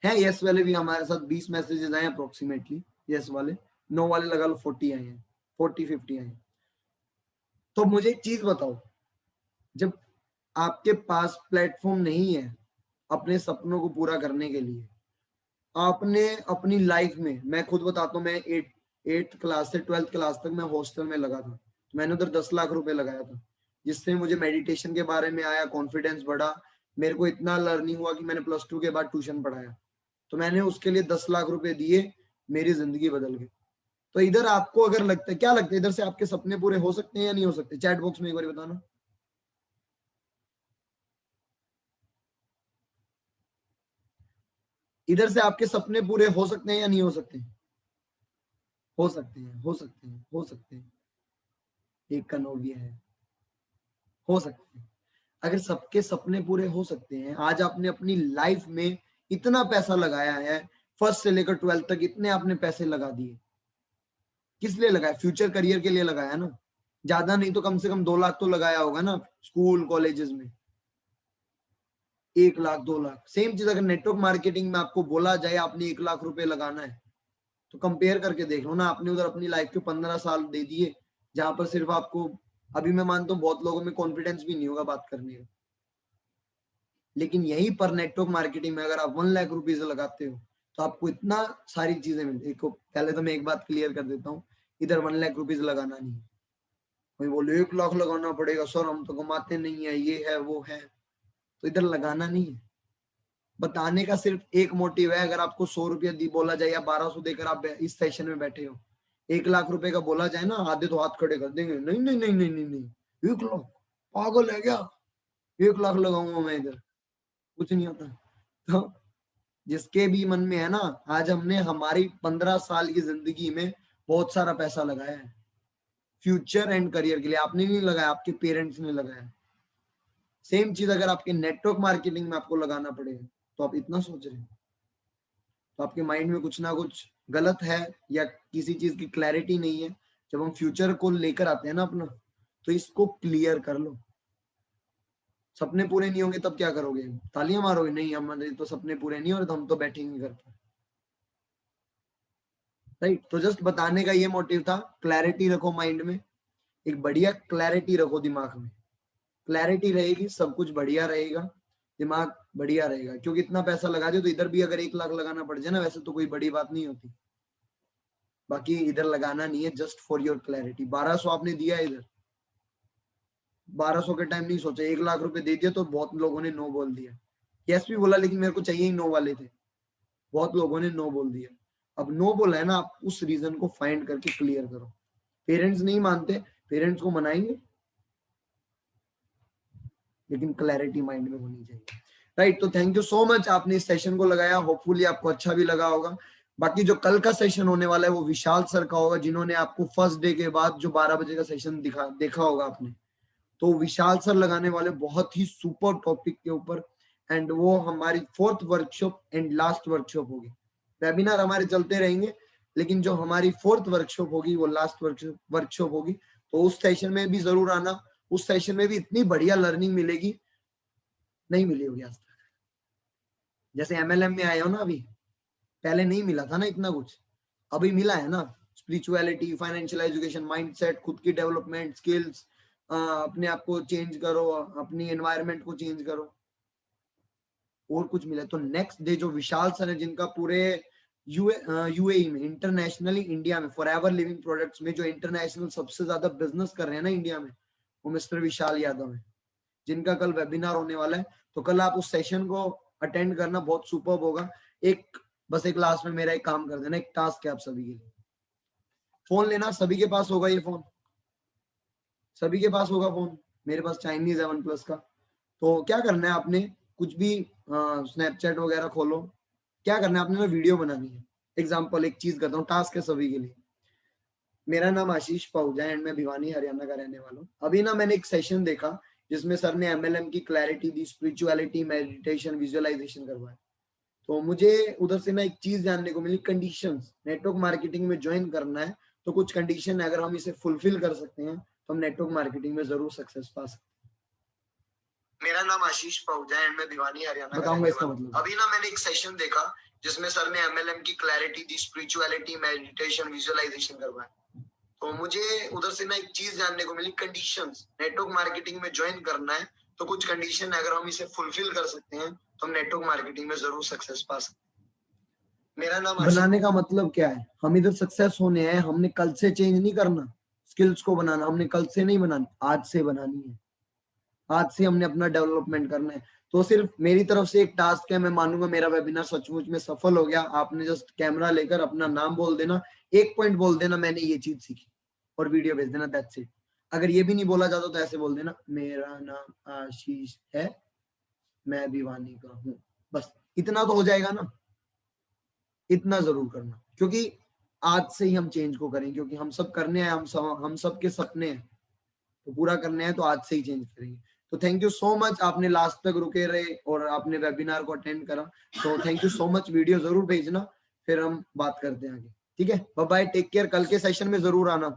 हैं, यस वाले भी हमारे साथ 20 मैसेजेस आए अप्रोक्सीमेटली यस वाले। नो वाले लगा लो 40 आए हैं, 40-50 आए हैं। तो मुझे एक चीज बताओ, जब आपके पास प्लेटफॉर्म नहीं है अपने सपनों को पूरा करने के लिए, आपने अपनी लाइफ में, मैं खुद बताता हूँ, मैं 8th क्लास से 12th क्लास तक मैं हॉस्टल में लगा था। मैंने उधर 10 लाख रुपए लगाया था, जिससे मुझे मेडिटेशन के बारे में आया, कॉन्फिडेंस बढ़ा, मेरे को इतना लर्निंग हुआ कि मैंने +2 के बाद ट्यूशन पढ़ाया। तो मैंने उसके लिए 10 लाख रुपए दिए, मेरी जिंदगी बदल गई। तो इधर आपको अगर लगता है, क्या लगता है इधर से आपके सपने पूरे हो सकते हैं या नहीं हो सकते? चैट बॉक्स में एक बार बताना। इधर से आपके सपने पूरे हो सकते हैं या नहीं हो सकते? हो सकते हैं, हो सकते हैं, हो सकते हैं। एक का नो भी है, हो सकते हैं। अगर सबके सपने पूरे हो सकते हैं, आज आपने अपनी लाइफ में इतना पैसा लगाया है, फर्स्ट से लेकर 12th तक इतने आपने पैसे लगा दिए, किस लिए लगाया? फ्यूचर करियर के लिए लगाया ना? ज्यादा नहीं तो कम से कम 2 लाख तो लगाया होगा ना स्कूल कॉलेजेस में। 1 लाख 2 लाख सेम चीज अगर नेटवर्क मार्केटिंग में आपको बोला जाए आपने 1 लाख रुपए लगाना है, तो कंपेयर करके देख लो ना, आपने उधर अपनी लाइफ के 15 साल दे दिए, जहां पर सिर्फ आपको, अभी मैं मानता हूँ बहुत लोगों में कॉन्फिडेंस भी नहीं होगा बात करने का, लेकिन यहीं पर नेटवर्क मार्केटिंग में अगर आप 1 लाख रुपीज लगाते हो तो आपको इतना सारी चीजें मिलती। देखो पहले तो मैं एक बात क्लियर कर देता हूँ, इधर 1 लाख रुपीज लगाना नहीं है। कोई बोले 1 लाख लगाना पड़ेगा सर, हम तो कमाते नहीं है, ये है वो है, तो इधर लगाना नहीं है। बताने का सिर्फ एक मोटिव है, अगर आपको 100 रुपया दी बोला जाए या 1200 देकर आप इस सेशन में बैठे हो, 1 लाख रुपए का बोला जाए ना, आधे तो हाथ खड़े कर देंगे, नहीं नहीं नहीं नहीं नहीं नहीं, 1 लाख पागल है क्या, 1 लाख लगाऊंगा मैं इधर, कुछ नहीं होता। तो जिसके भी मन में है ना, आज हमने हमारी 15 साल की जिंदगी में बहुत सारा पैसा लगाया है फ्यूचर एंड करियर के लिए, आपने नहीं लगाया, आपके पेरेंट्स ने लगाया। सेम चीज अगर आपके नेटवर्क मार्केटिंग में आपको लगाना पड़ेगा, तो आप इतना सोच रहे हैं, तो आपके माइंड में कुछ ना कुछ गलत है, या किसी चीज की क्लैरिटी नहीं है। जब हम फ्यूचर को लेकर आते हैं ना अपना, तो इसको क्लियर कर लो। सपने पूरे नहीं होंगे तब क्या करोगे? तालियां मारोगे? नहीं, हमारे तो सपने पूरे नहीं हो रहे तो हम तो बैठेंगे घर पर। राइट, तो जस्ट बताने का ये मोटिव था, क्लैरिटी रखो माइंड में, एक बढ़िया क्लैरिटी रखो दिमाग में। क्लैरिटी रहेगी सब कुछ बढ़िया रहेगा, दिमाग बढ़िया रहेगा, क्योंकि इतना पैसा लगा दो तो इधर भी अगर 1 लाख लगाना पड़ जाए ना, वैसे तो कोई बड़ी बात नहीं होती। बाकी इधर लगाना नहीं है, जस्ट फॉर योर क्लैरिटी। 1200 आपने दिया इधर, 1200 के टाइम नहीं सोचा, 1 लाख रुपए दे दिया तो बहुत लोगों ने नो बोल दिया। यस भी बोला लेकिन मेरे को चाहिए ही नो वाले थे, बहुत लोगों ने नो बोल दिया। अब नो बोला है ना, आप उस रीजन को फाइंड करके क्लियर करो। पेरेंट्स नहीं मानते, पेरेंट्स को मनाएंगे, लेकिन क्लैरिटी माइंड में होनी चाहिए, राइट। तो थैंक यू सो मच, आपने इस सेशन को लगाया, होपफुली आपको अच्छा भी लगा होगा। बाकी जो कल का सेशन होने वाला है वो विशाल सर का होगा, जिन्होंने आपको फर्स्ट डे के बाद जो 12 बजे का सेशन देखा होगा आपने, तो विशाल सर लगाने वाले बहुत ही सुपर टॉपिक के ऊपर, एंड वो हमारी 4th workshop and last workshop होगी। वेबिनार हमारे चलते रहेंगे, लेकिन जो हमारी 4th वर्कशॉप होगी वो लास्ट वर्कशॉप होगी। तो उस सेशन में भी जरूर आना, उस सेशन में भी इतनी बढ़िया लर्निंग मिलेगी, नहीं मिली होगी आज तक। जैसे MLM में आए हो ना, अभी पहले नहीं मिला था ना इतना कुछ, अभी मिला है ना। स्पिरिचुअलिटी, फाइनेंशियल एजुकेशन, माइंडसेट, खुद की डेवलपमेंट स्किल्स, अपने आप को चेंज करो, अपनी एनवायरनमेंट को चेंज करो, और कुछ मिला। तो नेक्स्ट डे जो विशाल सर है, जिनका पूरे यूएई में, इंटरनेशनली इंडिया में, फॉरएवर लिविंग प्रोडक्ट्स में जो इंटरनेशनल सबसे ज्यादा बिजनेस कर रहे हैं ना इंडिया में, वो मिस्टर विशाल यादव है, जिनका कल वेबिनार होने वाला है। तो कल आप उस सेशन को अटेंड करना, बहुत सुपर्ब होगा। बस एक लास्ट में मेरा एक काम कर देना, एक टास्क है आप सभी के लिए। फोन लेना, सभी के पास होगा ये फोन, सभी के पास होगा फोन, मेरे पास चाइनीज है OnePlus का। तो क्या करना है आपने, कुछ भी स्नैपचैट वगैरह खोलो, क्या करना है आपने ना, वीडियो बनानी है। एग्जाम्पल एक चीज करता हूँ, टास्क है सभी के लिए। मेरा नाम आशीष पाहुजा है एंड मैं भिवानी हरियाणा का रहने वाला हूँ। अभी ना मैंने एक सेशन देखा जिसमें सर ने MLM की क्लैरिटी दी, स्पिरिचुअलिटी, मेडिटेशन, विजुअलाइजेशन करवाया। तो मुझे उधर से ना एक चीज जानने को मिली, कंडीशंस। नेटवर्क मार्केटिंग में ज्वाइन करना है तो कुछ कंडीशन है, अगर हम इसे फुलफिल कर सकते हैं तो हम नेटवर्क मार्केटिंग में जरूर सक्सेस पा सकते हैं। मेरा नाम आशीष पाहुजा है एंड मैं भिवानी हरियाणा का रहने वाला हूं। अभी ना मैंने एक सेशन देखा जिसमें सर ने MLM की क्लैरिटी दी, स्पिरिचुअलिटी, मेडिटेशन, विजुअलाइजेशन करवाया। तो मुझे उधर से ना एक चीज जानने को मिली, कंडीशंस। नेटवर्क मार्केटिंग में ज्वाइन करना है तो कुछ कंडीशन है, अगर हम इसे फुलफिल कर सकते हैं तो हम नेटवर्क मार्केटिंग में जरूर सक्सेस पा सकते हैं। मेरा नाम बनाने का मतलब क्या है, हम इधर सक्सेस होने हैं, हमने कल से चेंज नहीं करना स्किल्स को बनाना, हमने कल से नहीं बनानी, आज से बनानी है। आज से हमने अपना डेवलपमेंट करना है। तो सिर्फ मेरी तरफ से एक टास्क है, मैं मानूंगा मेरा वेबिनार सचमुच में सफल हो गया। आपने जस्ट कैमरा लेकर अपना नाम बोल देना, एक पॉइंट बोल देना मैंने ये चीज सीखी, और वीडियो भेज देना, दैट्स इट। अगर ये भी नहीं बोला जाता तो ऐसे बोल देना, मेरा नाम आशीष है, मैं भिवानी का हूँ, बस इतना तो हो जाएगा ना। इतना जरूर करना, क्योंकि आज से ही हम चेंज को करें, क्योंकि हम सब करने हैं, हम सब के सपने हैं तो पूरा करने हैं, तो आज से ही चेंज करेंगे। तो थैंक यू सो मच, आपने लास्ट तक रुके रहे और आपने वेबिनार को अटेंड करा, तो thank you so much. Video जरूर भेजना, फिर हम बात करते हैं आगे, ठीक है। बाय बाय, टेक केयर, कल के सेशन में जरूर आना।